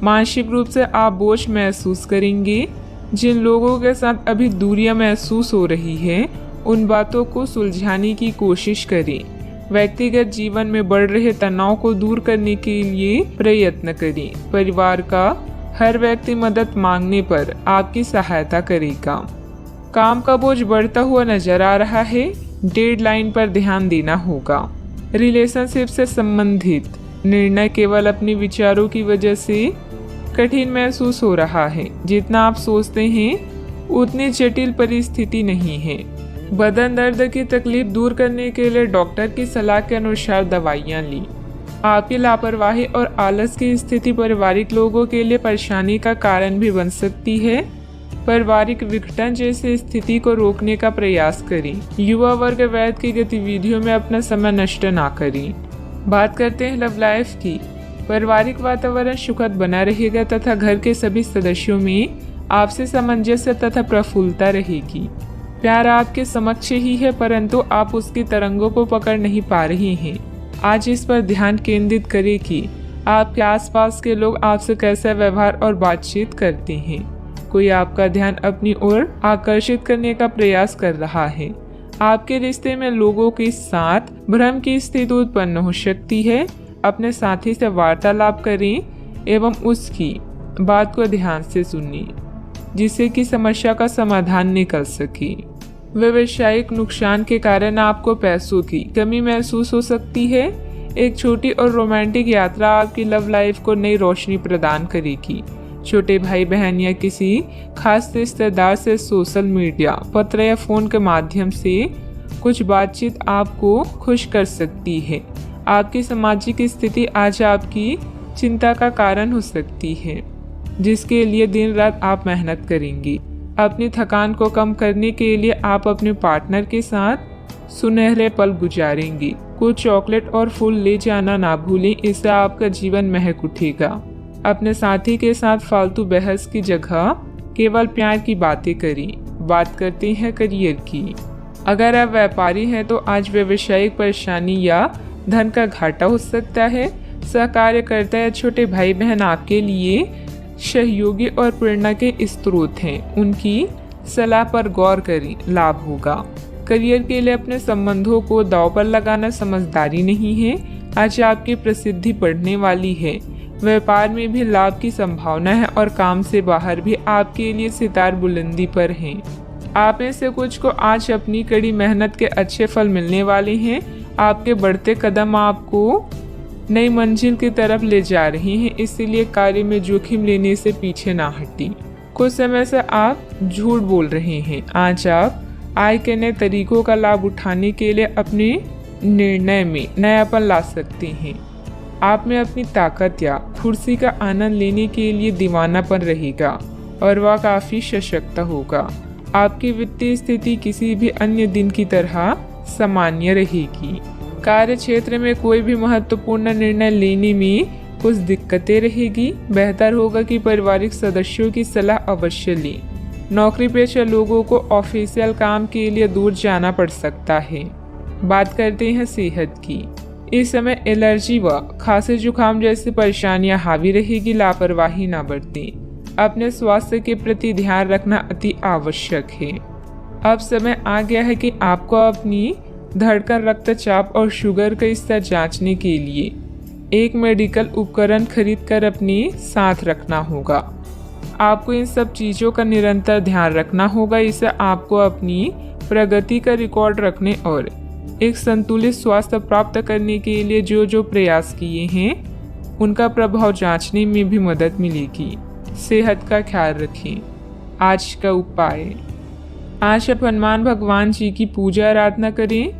मानसिक रूप से आप बोझ महसूस करेंगे। जिन लोगों के साथ अभी दूरियां महसूस हो रही है, उन बातों को सुलझाने की कोशिश करें। व्यक्तिगत जीवन में बढ़ रहे तनाव को दूर करने के लिए प्रयत्न करें। परिवार का हर व्यक्ति मदद मांगने पर आपकी सहायता करेगा। काम का बोझ बढ़ता हुआ नजर आ रहा है। डेडलाइन पर ध्यान देना होगा। रिलेशनशिप से संबंधित निर्णय केवल अपने विचारों की वजह से कठिन महसूस हो रहा है। जितना आप सोचते हैं उतनी जटिल परिस्थिति नहीं है। बदन दर्द की तकलीफ दूर करने के लिए डॉक्टर की सलाह के अनुसार दवाइयाँ ली। आपकी लापरवाही और आलस की स्थिति पारिवारिक लोगों के लिए परेशानी का कारण भी बन सकती है। पारिवारिक विघटन जैसी स्थिति को रोकने का प्रयास करें। युवा वर्ग वैध की गतिविधियों में अपना समय नष्ट ना करें। बात करते हैं लव लाइफ की। पारिवारिक वातावरण सुखद बना रहेगा तथा घर के सभी सदस्यों में आपसी सामंजस्य तथा प्रफुल्लता रहेगी। प्यार आपके समक्ष ही है, परंतु आप उसकी तरंगों को पकड़ नहीं पा रहे हैं। आज इस पर ध्यान केंद्रित करें कि आपके आसपास के लोग आपसे कैसा व्यवहार और बातचीत करते हैं। कोई आपका ध्यान अपनी ओर आकर्षित करने का प्रयास कर रहा है। आपके रिश्ते में लोगों के साथ भ्रम की स्थिति उत्पन्न हो सकती है। अपने साथी से वार्तालाप करें एवं उसकी बात को ध्यान से सुनिए, जिससे कि समस्या का समाधान निकल सके। व्यावसायिक नुकसान के कारण आपको पैसों की कमी महसूस हो सकती है। एक छोटी और रोमांटिक यात्रा आपकी लव लाइफ को नई रोशनी प्रदान करेगी। छोटे भाई बहन या किसी खास रिश्तेदार से सोशल मीडिया, पत्र या फोन के माध्यम से कुछ बातचीत आपको खुश कर सकती है। आपकी सामाजिक स्थिति आज आपकी चिंता का कारण हो सकती है, जिसके लिए दिन रात आप मेहनत करेंगी। अपनी थकान को कम करने के लिए आप अपने पार्टनर के साथ सुनहरे पल गुजारेंगे। कुछ चॉकलेट और फूल ले जाना ना भूलें, इससे आपका जीवन महक उठेगा। अपने साथी के साथ फालतू बहस की जगह केवल प्यार की बातें करें। बात करते हैं करियर की। अगर आप व्यापारी हैं तो आज व्यवसायिक परेशानी या धन का घाटा हो सकता है। सहकार्यकर्ता या छोटे भाई बहन आपके लिए सहयोगी और प्रेरणा के स्रोत हैं। उनकी सलाह पर गौर करें, लाभ होगा। करियर के लिए अपने संबंधों को दांव पर लगाना समझदारी नहीं है। आज आपकी प्रसिद्धि बढ़ने वाली है। व्यापार में भी लाभ की संभावना है और काम से बाहर भी आपके लिए सितार बुलंदी पर हैं। आप में से कुछ को आज अपनी कड़ी मेहनत के अच्छे फल मिलने वाले हैं। आपके बढ़ते कदम आपको नई मंजिल की तरफ ले जा रहे हैं, इसीलिए कार्य में जोखिम लेने से पीछे ना हटें। कुछ समय से आप झूठ बोल रहे हैं। आज आप आय के नए तरीकों का लाभ उठाने के लिए अपने निर्णय में नयापन ला सकते हैं। आप में अपनी ताकत या फुर्ती का आनंद लेने के लिए दीवानापन रहेगा और वह काफी सशक्त होगा। आपकी वित्तीय स्थिति किसी भी अन्य दिन की तरह सामान्य रहेगी। कार्य क्षेत्र में कोई भी महत्वपूर्ण निर्णय लेने में कुछ दिक्कतें रहेगी। बेहतर होगा कि पारिवारिक सदस्यों की सलाह अवश्य लें। नौकरी पेशा लोगों को ऑफिशियल काम के लिए दूर जाना पड़ सकता है। बात करते हैं सेहत की। इस समय एलर्जी व खांसी जुकाम जैसी परेशानियां हावी रहेगी। लापरवाही ना बरतें। अपने स्वास्थ्य के प्रति ध्यान रखना अति आवश्यक है। अब समय आ गया है कि आपको अपनी धड़कन, रक्तचाप और शुगर का स्तर जांचने के लिए एक मेडिकल उपकरण खरीद कर अपने साथ रखना होगा। आपको इन सब चीज़ों का निरंतर ध्यान रखना होगा। इससे आपको अपनी प्रगति का रिकॉर्ड रखने और एक संतुलित स्वास्थ्य प्राप्त करने के लिए जो प्रयास किए हैं उनका प्रभाव जांचने में भी मदद मिलेगी। सेहत का ख्याल रखें। आज का उपाय, आज आप हनुमान भगवान जी की पूजा आराधना करें।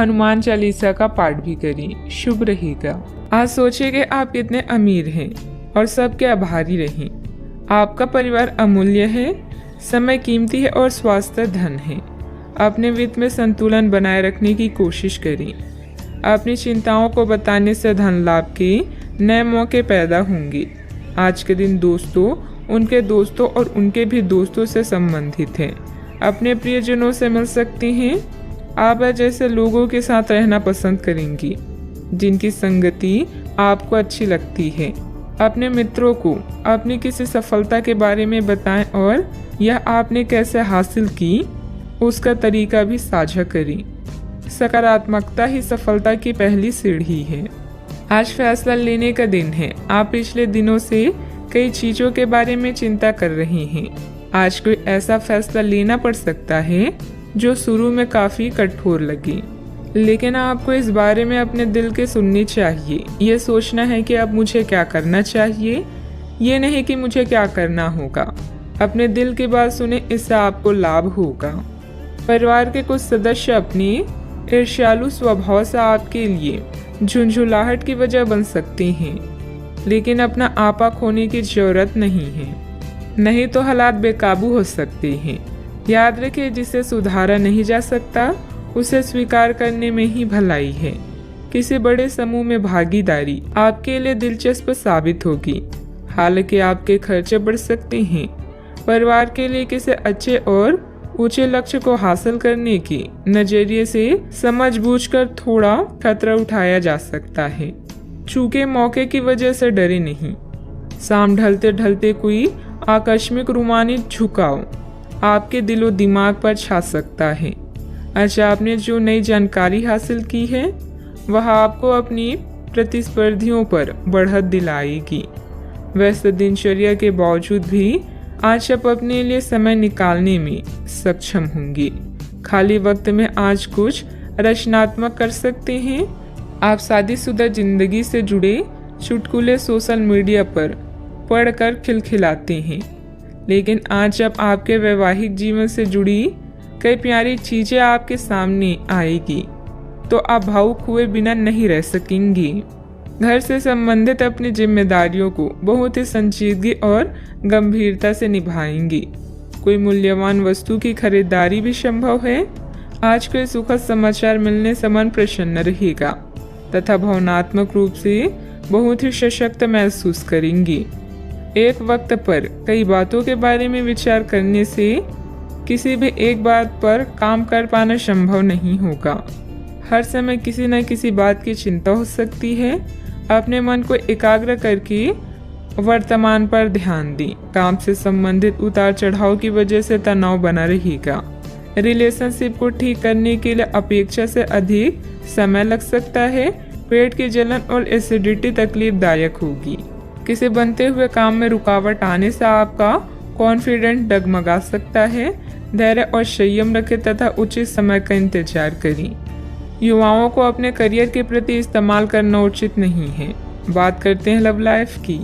हनुमान चालीसा का पाठ भी करें, शुभ रहेगा। आज सोचें कि आप कितने अमीर हैं और सबके आभारी रहें। आपका परिवार अमूल्य है, समय कीमती है और स्वास्थ्य धन है। अपने वित्त में संतुलन बनाए रखने की कोशिश करें। अपनी चिंताओं को बताने से धन लाभ के नए मौके पैदा होंगे। आज के दिन दोस्तों, उनके दोस्तों और उनके भी दोस्तों से संबंधित हैं। अपने प्रियजनों से मिल सकते हैं। आप जैसे लोगों के साथ रहना पसंद करेंगी जिनकी संगति आपको अच्छी लगती है। अपने मित्रों को अपनी किसी सफलता के बारे में बताएं और यह आपने कैसे हासिल की उसका तरीका भी साझा करें। सकारात्मकता ही सफलता की पहली सीढ़ी है। आज फैसला लेने का दिन है। आप पिछले दिनों से कई चीज़ों के बारे में चिंता कर रहे हैं। आज कोई ऐसा फैसला लेना पड़ सकता है जो शुरू में काफ़ी कठोर लगे, लेकिन आपको इस बारे में अपने दिल के सुननी चाहिए। ये सोचना है कि अब मुझे क्या करना चाहिए, ये नहीं कि मुझे क्या करना होगा। अपने दिल की बात सुने, इससे आपको लाभ होगा। परिवार के कुछ सदस्य अपनी ईर्ष्यालु स्वभाव से आपके लिए झुंझुलाहट की वजह बन सकते हैं, लेकिन अपना आपा खोने की जरूरत नहीं है, नहीं तो हालात बेकाबू हो सकते हैं। याद रखिए, जिसे सुधारा नहीं जा सकता उसे स्वीकार करने में ही भलाई है। किसी बड़े समूह में भागीदारी आपके लिए दिलचस्प साबित होगी, हालांकि आपके खर्चे बढ़ सकते हैं। परिवार के लिए किसी अच्छे और ऊंचे लक्ष्य को हासिल करने के नजरिए से समझबूझकर थोड़ा खतरा उठाया जा सकता है। चूंकि मौके की वजह से डरे नहीं। शाम ढलते ढलते कोई आकस्मिक रोमांचिक झुकाव आपके दिलो दिमाग पर छा सकता है। अच्छा, आपने जो नई जानकारी हासिल की है वह आपको अपनी प्रतिस्पर्धियों पर बढ़त दिलाएगी। वैसे दिनचर्या के बावजूद भी आज आप अपने लिए समय निकालने में सक्षम होंगे। खाली वक्त में आज कुछ रचनात्मक कर सकते हैं। आप शादीशुदा जिंदगी से जुड़े चुटकुले सोशल मीडिया पर पढ़कर खिलखिलाते हैं, लेकिन आज आप आपके वैवाहिक जीवन से जुड़ी कई प्यारी चीजें आपके सामने आएगी तो आप भावुक हुए बिना नहीं रह सकेंगे। घर से संबंधित अपनी जिम्मेदारियों को बहुत ही संजीदगी और गंभीरता से निभाएंगे। कोई मूल्यवान वस्तु की खरीदारी भी संभव है। आज कोई सुखद समाचार मिलने से मन प्रसन्न रहेगा तथा भावनात्मक रूप से बहुत ही सशक्त महसूस करेंगे। एक वक्त पर कई बातों के बारे में विचार करने से किसी भी एक बात पर काम कर पाना संभव नहीं होगा। हर समय किसी न किसी बात की चिंता हो सकती है। अपने मन को एकाग्र करके वर्तमान पर ध्यान दें। काम से संबंधित उतार चढ़ाव की वजह से तनाव बना रहेगा। रिलेशनशिप को ठीक करने के लिए अपेक्षा से अधिक समय लग सकता है। पेट की जलन और एसिडिटी तकलीफदायक होगी। किसी बनते हुए काम में रुकावट आने से आपका कॉन्फिडेंस डगमगा सकता है। धैर्य और संयम रखें तथा उचित समय का इंतजार करें। युवाओं को अपने करियर के प्रति इस्तेमाल करना उचित नहीं है। बात करते हैं लव लाइफ की।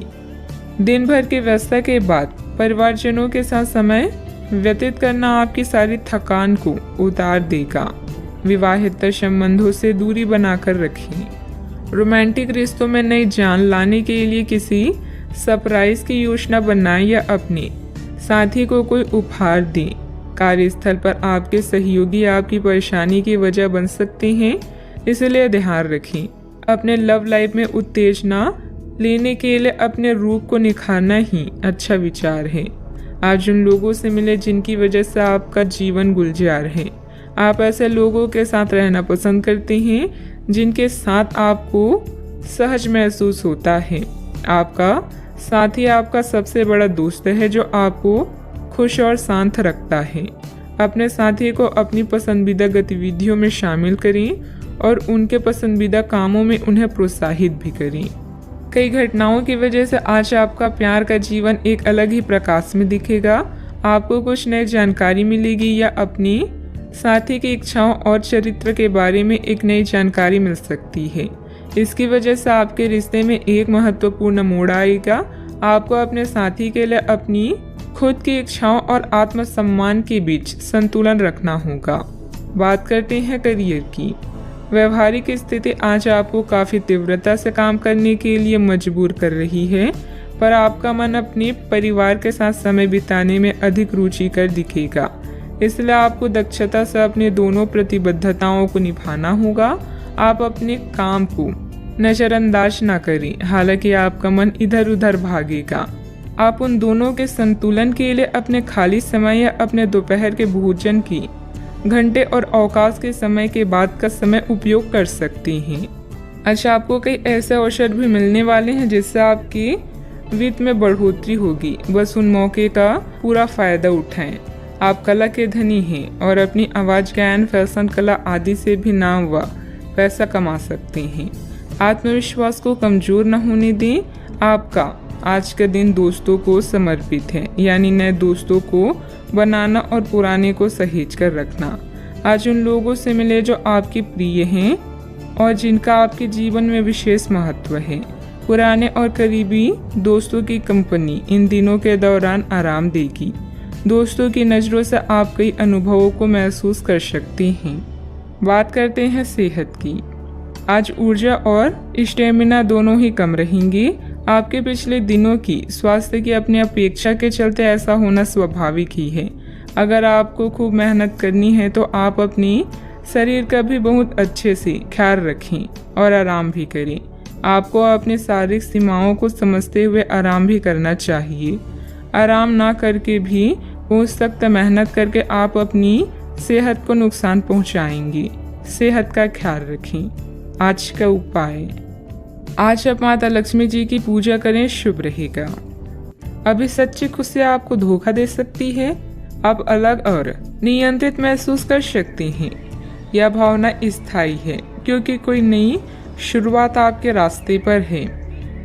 दिन भर की व्यस्तता के बाद परिवारजनों के साथ समय व्यतीत करना आपकी सारी थकान को उतार देगा। विवाहित संबंधों से दूरी बनाकर रखें। रोमांटिक रिश्तों में नई जान लाने के लिए किसी सरप्राइज की योजना बनाएं या अपने साथी को कोई उपहार दें। कार्यस्थल पर आपके सहयोगी आपकी परेशानी की वजह बन सकते हैं, इसलिए ध्यान रखें। अपने लव लाइफ में उत्तेजना लेने के लिए अपने रूप को निखारना ही अच्छा विचार है। आज उन लोगों से मिले जिनकी वजह से आपका जीवन गुलजार है। आप ऐसे लोगों के साथ रहना पसंद करते हैं जिनके साथ आपको सहज महसूस होता है। आपका साथी आपका सबसे बड़ा दोस्त है जो आपको खुश और शांत रखता है। अपने साथी को अपनी पसंदीदा गतिविधियों में शामिल करें और उनके पसंदीदा कामों में उन्हें प्रोत्साहित भी करें। कई घटनाओं की वजह से आज आपका प्यार का जीवन एक अलग ही प्रकाश में दिखेगा। आपको कुछ नई जानकारी मिलेगी या अपनी साथी की इच्छाओं और चरित्र के बारे में एक नई जानकारी मिल सकती है। इसकी वजह से आपके रिश्ते में एक महत्वपूर्ण मोड़ आएगा। आपको अपने साथी के लिए अपनी खुद की इच्छाओं और आत्मसम्मान के बीच संतुलन रखना होगा। बात करते हैं करियर की। व्यवहारिक स्थिति आज आपको काफ़ी तीव्रता से काम करने के लिए मजबूर कर रही है, पर आपका मन अपने परिवार के साथ समय बिताने में अधिक रुचिकर दिखेगा। इसलिए आपको दक्षता से अपने दोनों प्रतिबद्धताओं को निभाना होगा। आप अपने काम को नज़रअंदाज न करें, हालांकि आपका मन इधर उधर भागेगा। आप उन दोनों के संतुलन के लिए अपने खाली समय या अपने दोपहर के भोजन की घंटे और अवकाश के समय के बाद का समय उपयोग कर सकते हैं। अच्छा, आपको कई ऐसे अवसर भी मिलने वाले हैं जिससे आपकी वित्त में बढ़ोतरी होगी। बस उन मौके का पूरा फायदा उठाएं। आप कला के धनी हैं और अपनी आवाज़, गायन, फैशन, कला आदि से भी नाम व पैसा कमा सकते हैं। आत्मविश्वास को कमज़ोर न होने दें। आपका आज का दिन दोस्तों को समर्पित है, यानी नए दोस्तों को बनाना और पुराने को सहेज कर रखना। आज उन लोगों से मिले जो आपके प्रिय हैं और जिनका आपके जीवन में विशेष महत्व है। पुराने और करीबी दोस्तों की कंपनी इन दिनों के दौरान आराम देगी। दोस्तों की नज़रों से आप कई अनुभवों को महसूस कर सकते हैं। बात करते हैं सेहत की। आज ऊर्जा और स्टेमिना दोनों ही कम रहेंगे। आपके पिछले दिनों की स्वास्थ्य की अपनी अपेक्षा के चलते ऐसा होना स्वाभाविक ही है। अगर आपको खूब मेहनत करनी है तो आप अपनी शरीर का भी बहुत अच्छे से ख्याल रखें और आराम भी करें। आपको अपनी शारीरिक सीमाओं को समझते हुए आराम भी करना चाहिए। आराम ना करके भी बहुत सख्त मेहनत करके आप अपनी सेहत को नुकसान पहुंचाएंगे। सेहत का ख्याल रखें। आज का उपाय, आज आप माता लक्ष्मी जी की पूजा करें, शुभ रहेगा। अभी सच्ची खुशी आपको धोखा दे सकती है। आप अलग और नियंत्रित महसूस कर सकते हैं। यह भावना स्थायी है क्योंकि कोई नई शुरुआत आपके रास्ते पर है।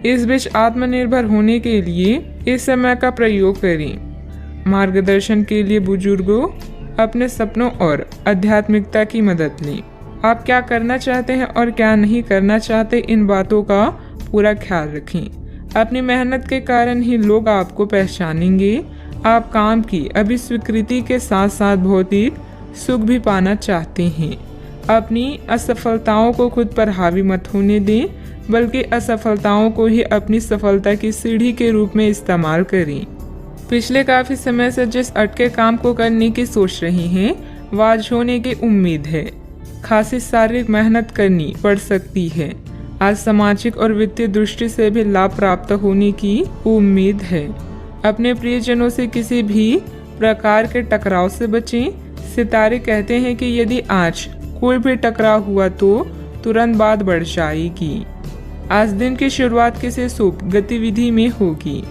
इस बीच आत्मनिर्भर होने के लिए इस समय का प्रयोग करें। मार्गदर्शन के लिए बुजुर्गों, अपने सपनों और आध्यात्मिकता की मदद लें। आप क्या करना चाहते हैं और क्या नहीं करना चाहते, इन बातों का पूरा ख्याल रखें। अपनी मेहनत के कारण ही लोग आपको पहचानेंगे। आप काम की अभी स्वीकृति के साथ साथ भौतिक सुख भी पाना चाहते हैं। अपनी असफलताओं को खुद पर हावी मत होने दें, बल्कि असफलताओं को ही अपनी सफलता की सीढ़ी के रूप में इस्तेमाल करें। पिछले काफ़ी समय से जिस अटके काम को करने की सोच रही हैं, वह आज होने की उम्मीद है। खासी शारीरिक मेहनत करनी पड़ सकती है। आज सामाजिक और वित्तीय दृष्टि से भी लाभ प्राप्त होने की उम्मीद है। अपने प्रियजनों से किसी भी प्रकार के टकराव से बचें। सितारे कहते हैं कि यदि आज कोई भी टकराव हुआ तो तुरंत बात बढ़ जाएगी। आज दिन की शुरुआत किसी शुभ गतिविधि में होगी।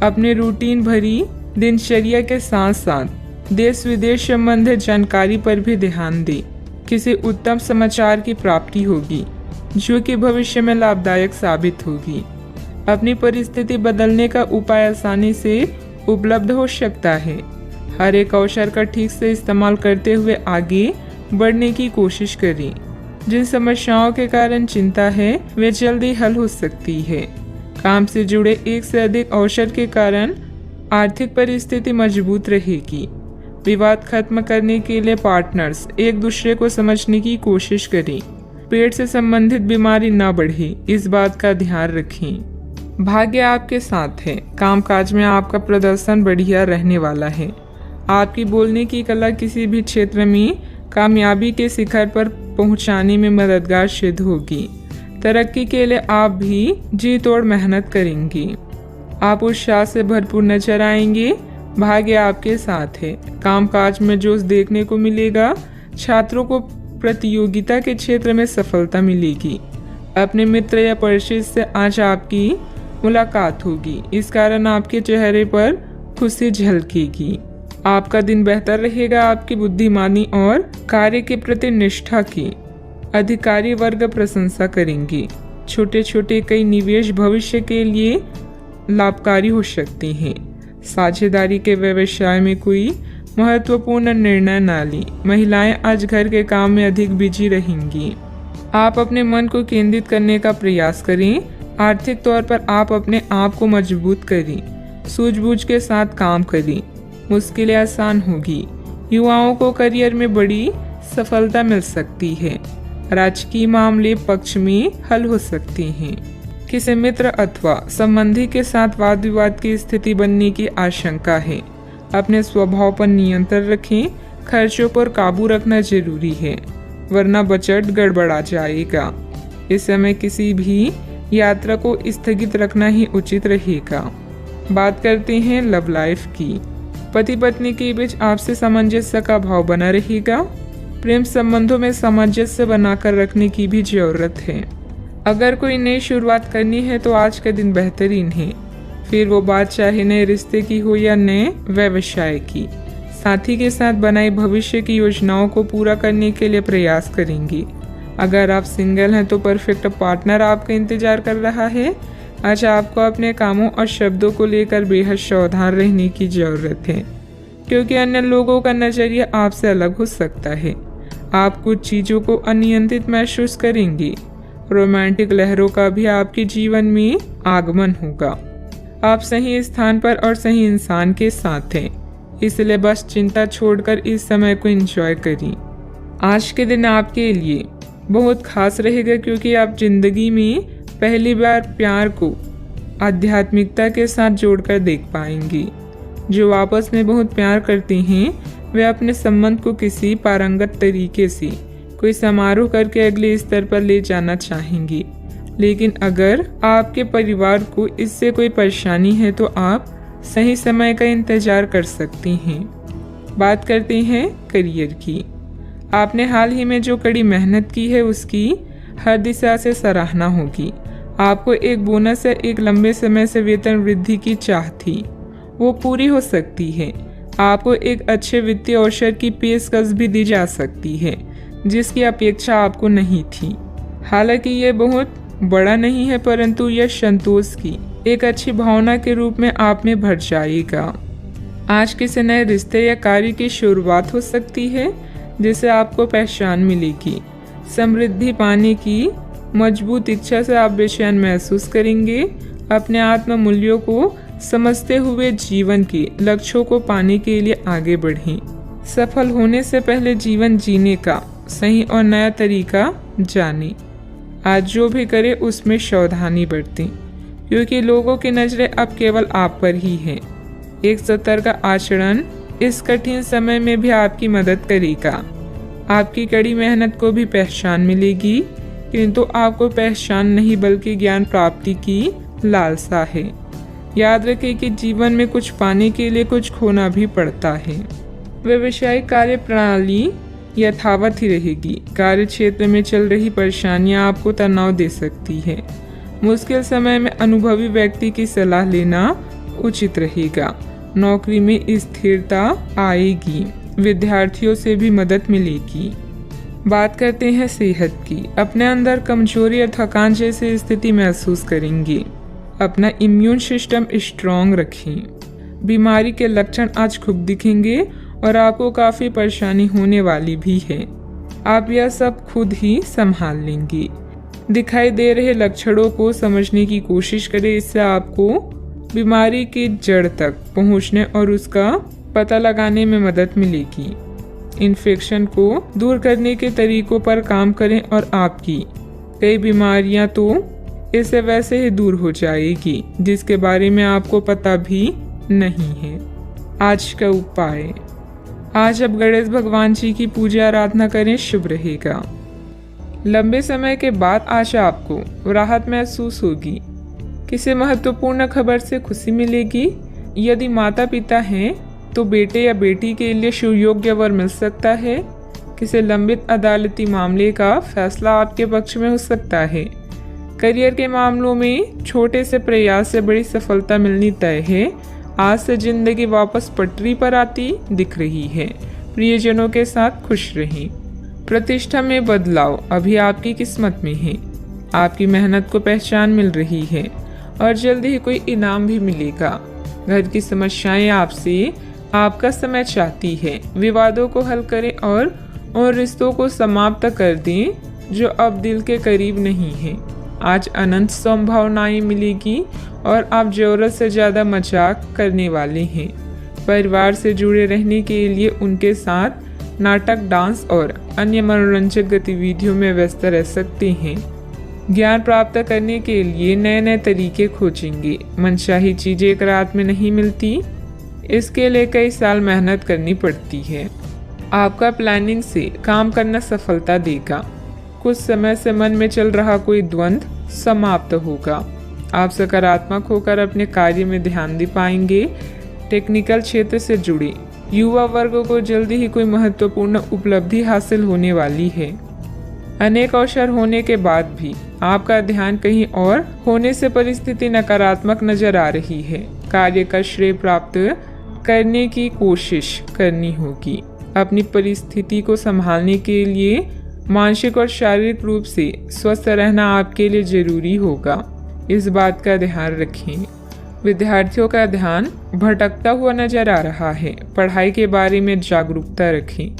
अपने रूटीन भरी दिनचर्या के साथ साथ देश विदेश संबंधित जानकारी पर भी ध्यान दें। किसी उत्तम समाचार की प्राप्ति होगी जो कि भविष्य में लाभदायक साबित होगी। अपनी परिस्थिति बदलने का उपाय आसानी से उपलब्ध हो सकता है। हर एक अवसर का ठीक से इस्तेमाल करते हुए आगे बढ़ने की कोशिश करें। जिन समस्याओं के कारण चिंता है वे जल्दी हल हो सकती है। काम से जुड़े एक से अधिक अवसर के कारण आर्थिक परिस्थिति मजबूत रहेगी। विवाद खत्म करने के लिए पार्टनर्स एक दूसरे को समझने की कोशिश करें। पेट से संबंधित बीमारी न बढ़े, इस बात का ध्यान रखें। भाग्य आपके साथ है। कामकाज में आपका प्रदर्शन बढ़िया रहने वाला है। आपकी बोलने की कला किसी भी क्षेत्र में कामयाबी के शिखर पर पहुंचाने में मददगार सिद्ध होगी। तरक्की के लिए आप भी जी तोड़ मेहनत करेंगे। आप उत्साह से भरपूर नजर आएंगे। भाग्य आपके साथ है। कामकाज में जोश देखने को मिलेगा। छात्रों को प्रतियोगिता के क्षेत्र में सफलता मिलेगी। अपने मित्र या परिचित से आज आपकी मुलाकात होगी। इस कारण आपके चेहरे पर खुशी झलकेगी। आपका दिन बेहतर रहेगा। आपकी बुद्धिमानी और कार्य के प्रति निष्ठा की अधिकारी वर्ग प्रशंसा करेंगे। छोटे छोटे कई निवेश भविष्य के लिए लाभकारी हो सकते हैं। साझेदारी के व्यवसाय में कोई महत्वपूर्ण निर्णय न लें। महिलाएं आज घर के काम में अधिक बिजी रहेंगी। आप अपने मन को केंद्रित करने का प्रयास करें। आर्थिक तौर पर आप अपने आप को मजबूत करें। सूझबूझ के साथ काम करें। मुश्किलें आसान होगी। युवाओं को करियर में बड़ी सफलता मिल सकती है। राजकीय मामले पक्ष में हल हो सकते हैं। किसी मित्र अथवा संबंधी के साथ वाद विवाद की स्थिति बनने की आशंका है। अपने स्वभाव पर नियंत्रण रखें। खर्चों पर काबू रखना जरूरी है, वरना बजट गड़बड़ा जाएगा। इस समय किसी भी यात्रा को स्थगित रखना ही उचित रहेगा। बात करते हैं लव लाइफ की। पति पत्नी के बीच आपसे सामंजस्य का भाव बना रहेगा। प्रेम संबंधों में सामंजस्य बनाकर रखने की भी जरूरत है। अगर कोई नई शुरुआत करनी है तो आज का दिन बेहतरीन है। फिर वो बात चाहे नए रिश्ते की हो या नए व्यवसाय की। साथी के साथ बनाई भविष्य की योजनाओं को पूरा करने के लिए प्रयास करेंगे। अगर आप सिंगल हैं तो परफेक्ट पार्टनर आपका इंतजार कर रहा है। आज आपको अपने कामों और शब्दों को लेकर बेहद सावधान रहने की जरूरत है, क्योंकि अन्य लोगों का नजरिया आपसे अलग हो सकता है। आप कुछ चीजों को अनियंत्रित महसूस करेंगे। रोमांटिक लहरों का भी आपके जीवन में आगमन होगा। आप सही स्थान पर और सही इंसान के साथ हैं, इसलिए बस चिंता छोड़कर इस समय को एंजॉय करें। आज के दिन आपके लिए बहुत खास रहेगा, क्योंकि आप जिंदगी में पहली बार प्यार को आध्यात्मिकता के साथ जोड़कर देख पाएंगे। जो आपस में बहुत प्यार करते हैं वे अपने संबंध को किसी पारंगत तरीके से कोई समारोह करके अगले स्तर पर ले जाना चाहेंगे। लेकिन अगर आपके परिवार को इससे कोई परेशानी है तो आप सही समय का इंतजार कर सकते हैं। बात करते हैं करियर की। आपने हाल ही में जो कड़ी मेहनत की है उसकी हर दिशा से सराहना होगी। आपको एक बोनस या एक लंबे समय से वेतन वृद्धि की चाह थी, वो पूरी हो सकती है। आपको एक अच्छे वित्तीय अवसर की पेशकश भी दी जा सकती है, जिसकी अपेक्षा आपको नहीं थी। हालांकि ये बहुत बड़ा नहीं है, परंतु यह संतोष की एक अच्छी भावना के रूप में आप में भर जाएगा। आज किसी नए रिश्ते या कार्य की शुरुआत हो सकती है, जिससे आपको पहचान मिलेगी। समृद्धि पाने की मजबूत इच्छा से आप बेचैन महसूस करेंगे। अपने आत्म मूल्यों को समझते हुए जीवन के लक्ष्यों को पाने के लिए आगे बढ़ें। सफल होने से पहले जीवन जीने का सही और नया तरीका जानें। आज जो भी करें उसमें सावधानी बरतें, क्योंकि लोगों की नजरें अब केवल आप पर ही हैं। एक सतर्क आचरण इस कठिन समय में भी आपकी मदद करेगा। आपकी कड़ी मेहनत को भी पहचान मिलेगी, किंतु आपको पहचान नहीं बल्कि ज्ञान प्राप्ति की लालसा है। याद रखें कि जीवन में कुछ पाने के लिए कुछ खोना भी पड़ता है। व्यावसायिक कार्य प्रणाली यथावत ही रहेगी। कार्य क्षेत्र में चल रही परेशानियां आपको तनाव दे सकती है। मुश्किल समय में अनुभवी व्यक्ति की सलाह लेना उचित रहेगा। नौकरी में स्थिरता आएगी। विद्यार्थियों से भी मदद मिलेगी। बात करते हैं सेहत की। अपने अंदर कमजोरी और थकान जैसी स्थिति महसूस करेंगे। अपना इम्यून सिस्टम स्ट्रॉन्ग रखें। बीमारी के लक्षण आज खूब दिखेंगे और आपको काफ़ी परेशानी होने वाली भी है। आप यह सब खुद ही संभाल लेंगे। दिखाई दे रहे लक्षणों को समझने की कोशिश करें। इससे आपको बीमारी की जड़ तक पहुंचने और उसका पता लगाने में मदद मिलेगी। इन्फेक्शन को दूर करने के तरीकों पर काम करें और आपकी कई बीमारियां तो इससे वैसे ही दूर हो जाएगी जिसके बारे में आपको पता भी नहीं है। आज का उपाय, आज आप गणेश भगवान जी की पूजा आराधना करें, शुभ रहेगा। लंबे समय के बाद आज आपको राहत महसूस होगी। किसी महत्वपूर्ण खबर से खुशी मिलेगी। यदि माता पिता हैं तो बेटे या बेटी के लिए सुयोग्य वर मिल सकता है। किसी लंबित अदालती मामले का फैसला आपके पक्ष में हो सकता है। करियर के मामलों में छोटे से प्रयास से बड़ी सफलता मिलनी तय है। आज से जिंदगी वापस पटरी पर आती दिख रही है। प्रियजनों के साथ खुश रहें। प्रतिष्ठा में बदलाव अभी आपकी किस्मत में है। आपकी मेहनत को पहचान मिल रही है और जल्दी ही कोई इनाम भी मिलेगा। घर की समस्याएं आपसे आपका समय चाहती है। विवादों को हल करें और उन रिश्तों को समाप्त कर दें जो अब दिल के करीब नहीं है। आज अनंत संभावनाएं मिलेगी और आप जरूरत से ज़्यादा मजाक करने वाले हैं। परिवार से जुड़े रहने के लिए उनके साथ नाटक, डांस और अन्य मनोरंजक गतिविधियों में व्यस्त रह सकते हैं। ज्ञान प्राप्त करने के लिए नए नए तरीके खोजेंगे। मनचाही चीजें एक रात में नहीं मिलती, इसके लिए कई साल मेहनत करनी पड़ती है। आपका प्लानिंग से काम करना सफलता देगा। कुछ समय से मन में चल रहा कोई द्वंद्व समाप्त होगा। आप सकारात्मक होकर अपने कार्य में ध्यान दे पाएंगे। टेक्निकल क्षेत्र से जुड़े युवा वर्ग को जल्दी ही कोई महत्वपूर्ण उपलब्धि हासिल होने वाली है। अनेक अवसर होने के बाद भी आपका ध्यान कहीं और होने से परिस्थिति नकारात्मक नजर आ रही है। कार्य का श्रेय प्राप्त करने की कोशिश करनी होगी। अपनी परिस्थिति को संभालने के लिए मानसिक और शारीरिक रूप से स्वस्थ रहना आपके लिए जरूरी होगा। इस बात का ध्यान रखें। विद्यार्थियों का ध्यान भटकता हुआ नजर आ रहा है। पढ़ाई के बारे में जागरूकता रखें।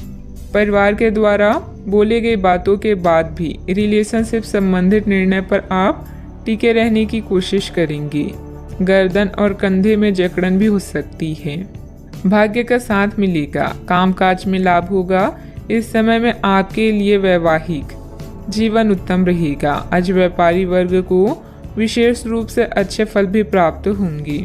परिवार के द्वारा बोले गई बातों के बाद भी रिलेशनशिप संबंधित निर्णय पर आप टिके रहने की कोशिश करेंगे। गर्दन और कंधे में जकड़न भी हो सकती है। भाग्य का साथ मिलेगा। कामकाज में लाभ होगा। इस समय में आपके लिए वैवाहिक जीवन उत्तम रहेगा। आज व्यापारी वर्ग को विशेष रूप से अच्छे फल भी प्राप्त होंगे।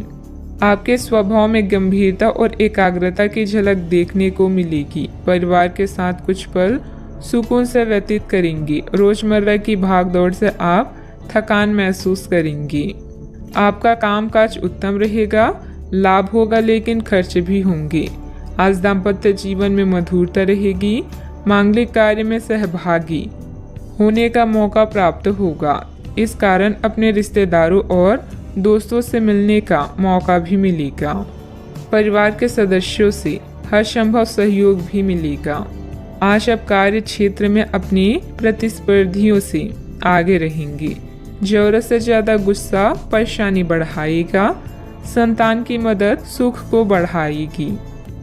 आपके स्वभाव में गंभीरता और एकाग्रता की झलक देखने को मिलेगी। परिवार के साथ कुछ पल सुकून से व्यतीत करेंगे। रोजमर्रा की भागदौड़ से आप थकान महसूस करेंगे। आपका कामकाज उत्तम रहेगा। लाभ होगा लेकिन खर्च भी होंगे। आज दाम्पत्य जीवन में मधुरता रहेगी। मांगलिक कार्य में सहभागी होने का मौका प्राप्त होगा। इस कारण अपने रिश्तेदारों और दोस्तों से मिलने का मौका भी मिलेगा। परिवार के सदस्यों से हर संभव सहयोग भी मिलेगा। आज आप कार्य क्षेत्र में अपने प्रतिस्पर्धियों से आगे रहेंगे। जरूरत से ज्यादा गुस्सा परेशानी बढ़ाएगा। संतान की मदद सुख को बढ़ाएगी।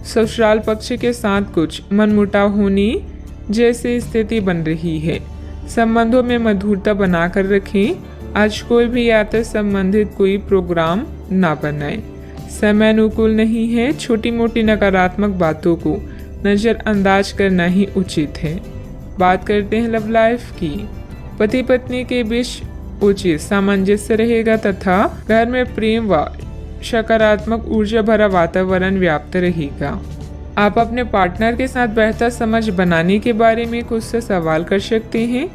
ससुराल पक्ष के साथ कुछ मनमुटाव होने जैसी स्थिति बन रही है। संबंधों में मधुरता बनाकर रखें। आज कोई भी यात्रा संबंधित कोई प्रोग्राम ना बनाएं। समय अनुकूल नहीं है। छोटी मोटी नकारात्मक बातों को नजरअंदाज करना ही उचित है। बात करते हैं लव लाइफ की। पति पत्नी के बीच उचित सामंजस्य रहेगा तथा घर में प्रेम व सकारात्मक ऊर्जा भरा वातावरण व्याप्त रहेगा। आप अपने पार्टनर के साथ बेहतर समझ बनाने के बारे में खुद से सवाल कर सकते हैं।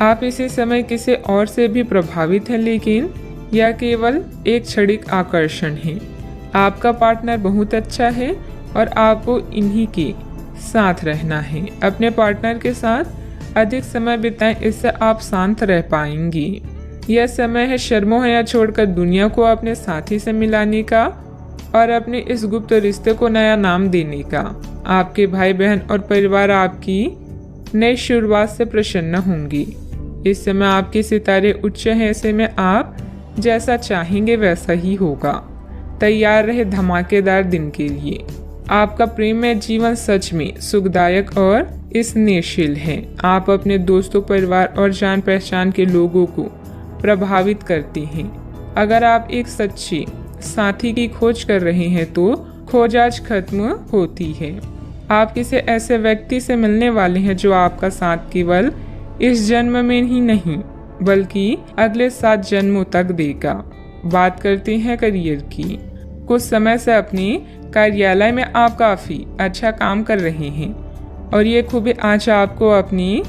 आप इसी समय किसी और से भी प्रभावित हैं लेकिन यह केवल एक क्षणिक आकर्षण है। आपका पार्टनर बहुत अच्छा है और आपको इन्हीं के साथ रहना है। अपने पार्टनर के साथ अधिक समय बिताएं, इससे आप शांत रह पाएंगी। यह समय है शर्मोहया छोड़कर दुनिया को अपने साथी से मिलाने का और अपने इस गुप्त रिश्ते को नया नाम देने का। आपके भाई बहन और परिवार आपकी नई शुरुआत से प्रसन्न होंगी। इस समय आपके सितारे उच्च हैं, ऐसे में आप जैसा चाहेंगे वैसा ही होगा। तैयार रहे धमाकेदार दिन के लिए। आपका प्रेम में जीवन सच में सुखदायक और स्नेहशील है। आप अपने दोस्तों, परिवार और जान पहचान के लोगों को प्रभावित करते हैं। अगर आप एक सच्चे साथी की खोज कर रहे हैं तो खोज आज खत्म होती है। आप किसी ऐसे व्यक्ति से मिलने वाले हैं जो आपका साथ केवल इस जन्म में ही नहीं बल्कि अगले 7 जन्मों तक देगा। बात करते हैं करियर की। कुछ समय से अपने कार्यालय में आप काफ़ी अच्छा काम कर रहे हैं और ये खूबी आज आपको अपनी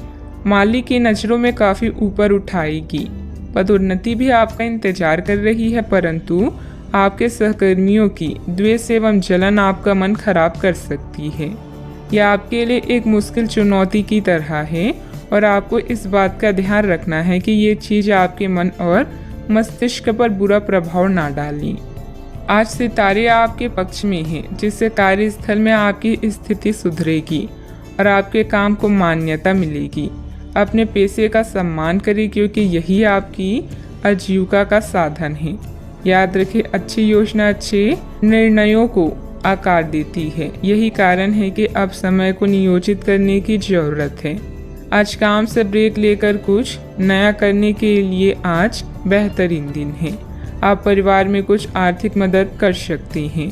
मालिक की नज़रों में काफ़ी ऊपर उठाएगी। पदोन्नति भी आपका इंतजार कर रही है, परंतु आपके सहकर्मियों की द्वेष एवं जलन आपका मन खराब कर सकती है। यह आपके लिए एक मुश्किल चुनौती की तरह है और आपको इस बात का ध्यान रखना है कि ये चीज़ आपके मन और मस्तिष्क पर बुरा प्रभाव ना डालें। आज सितारे आपके पक्ष में हैं, जिससे कार्यस्थल में आपकी स्थिति सुधरेगी और आपके काम को मान्यता मिलेगी। अपने पेशे का सम्मान करें क्योंकि यही आपकी आजीविका का साधन है। याद रखें, अच्छी योजना अच्छे निर्णयों को आकार देती है। यही कारण है कि अब समय को नियोजित करने की जरूरत है। आज काम से ब्रेक लेकर कुछ नया करने के लिए आज बेहतरीन दिन है। आप परिवार में कुछ आर्थिक मदद कर सकते हैं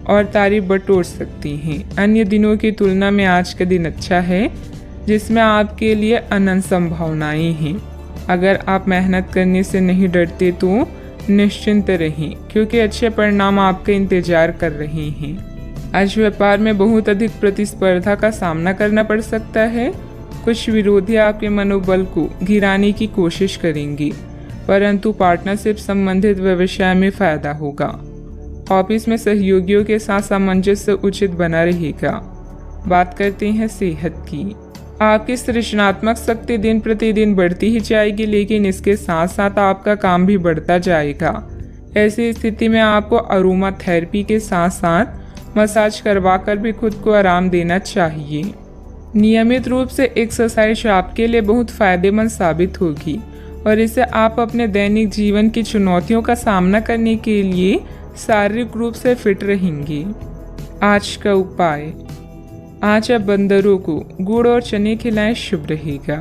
और तारीफ बटोर सकते हैं। अन्य दिनों की तुलना में आज का दिन अच्छा है, जिसमें आपके लिए अनंत संभावनाएं हैं। अगर आप मेहनत करने से नहीं डरते तो निश्चिंत रहें, क्योंकि अच्छे परिणाम आपका इंतजार कर रहे हैं। आज व्यापार में बहुत अधिक प्रतिस्पर्धा का सामना करना पड़ सकता है। कुछ विरोधी आपके मनोबल को गिराने की कोशिश करेंगे, परंतु पार्टनरशिप संबंधित व्यवसाय में फायदा होगा। ऑफिस में सहयोगियों के साथ सामंजस्य उचित बना रहेगा। बात करते हैं सेहत की। आपकी सृजनात्मक शक्ति दिन प्रतिदिन बढ़ती ही जाएगी, लेकिन इसके साथ साथ आपका काम भी बढ़ता जाएगा। ऐसी स्थिति में आपको अरोमा थेरेपी के साथ साथ मसाज करवाकर भी खुद को आराम देना चाहिए। नियमित रूप से एक्सरसाइज आपके लिए बहुत फायदेमंद साबित होगी और इससे आप अपने दैनिक जीवन की चुनौतियों का सामना करने के लिए शारीरिक रूप से फिट रहेंगे। आज का उपाय, आज आप बंदरों को गुड़ और चने खिलाएं, शुभ रहेगा।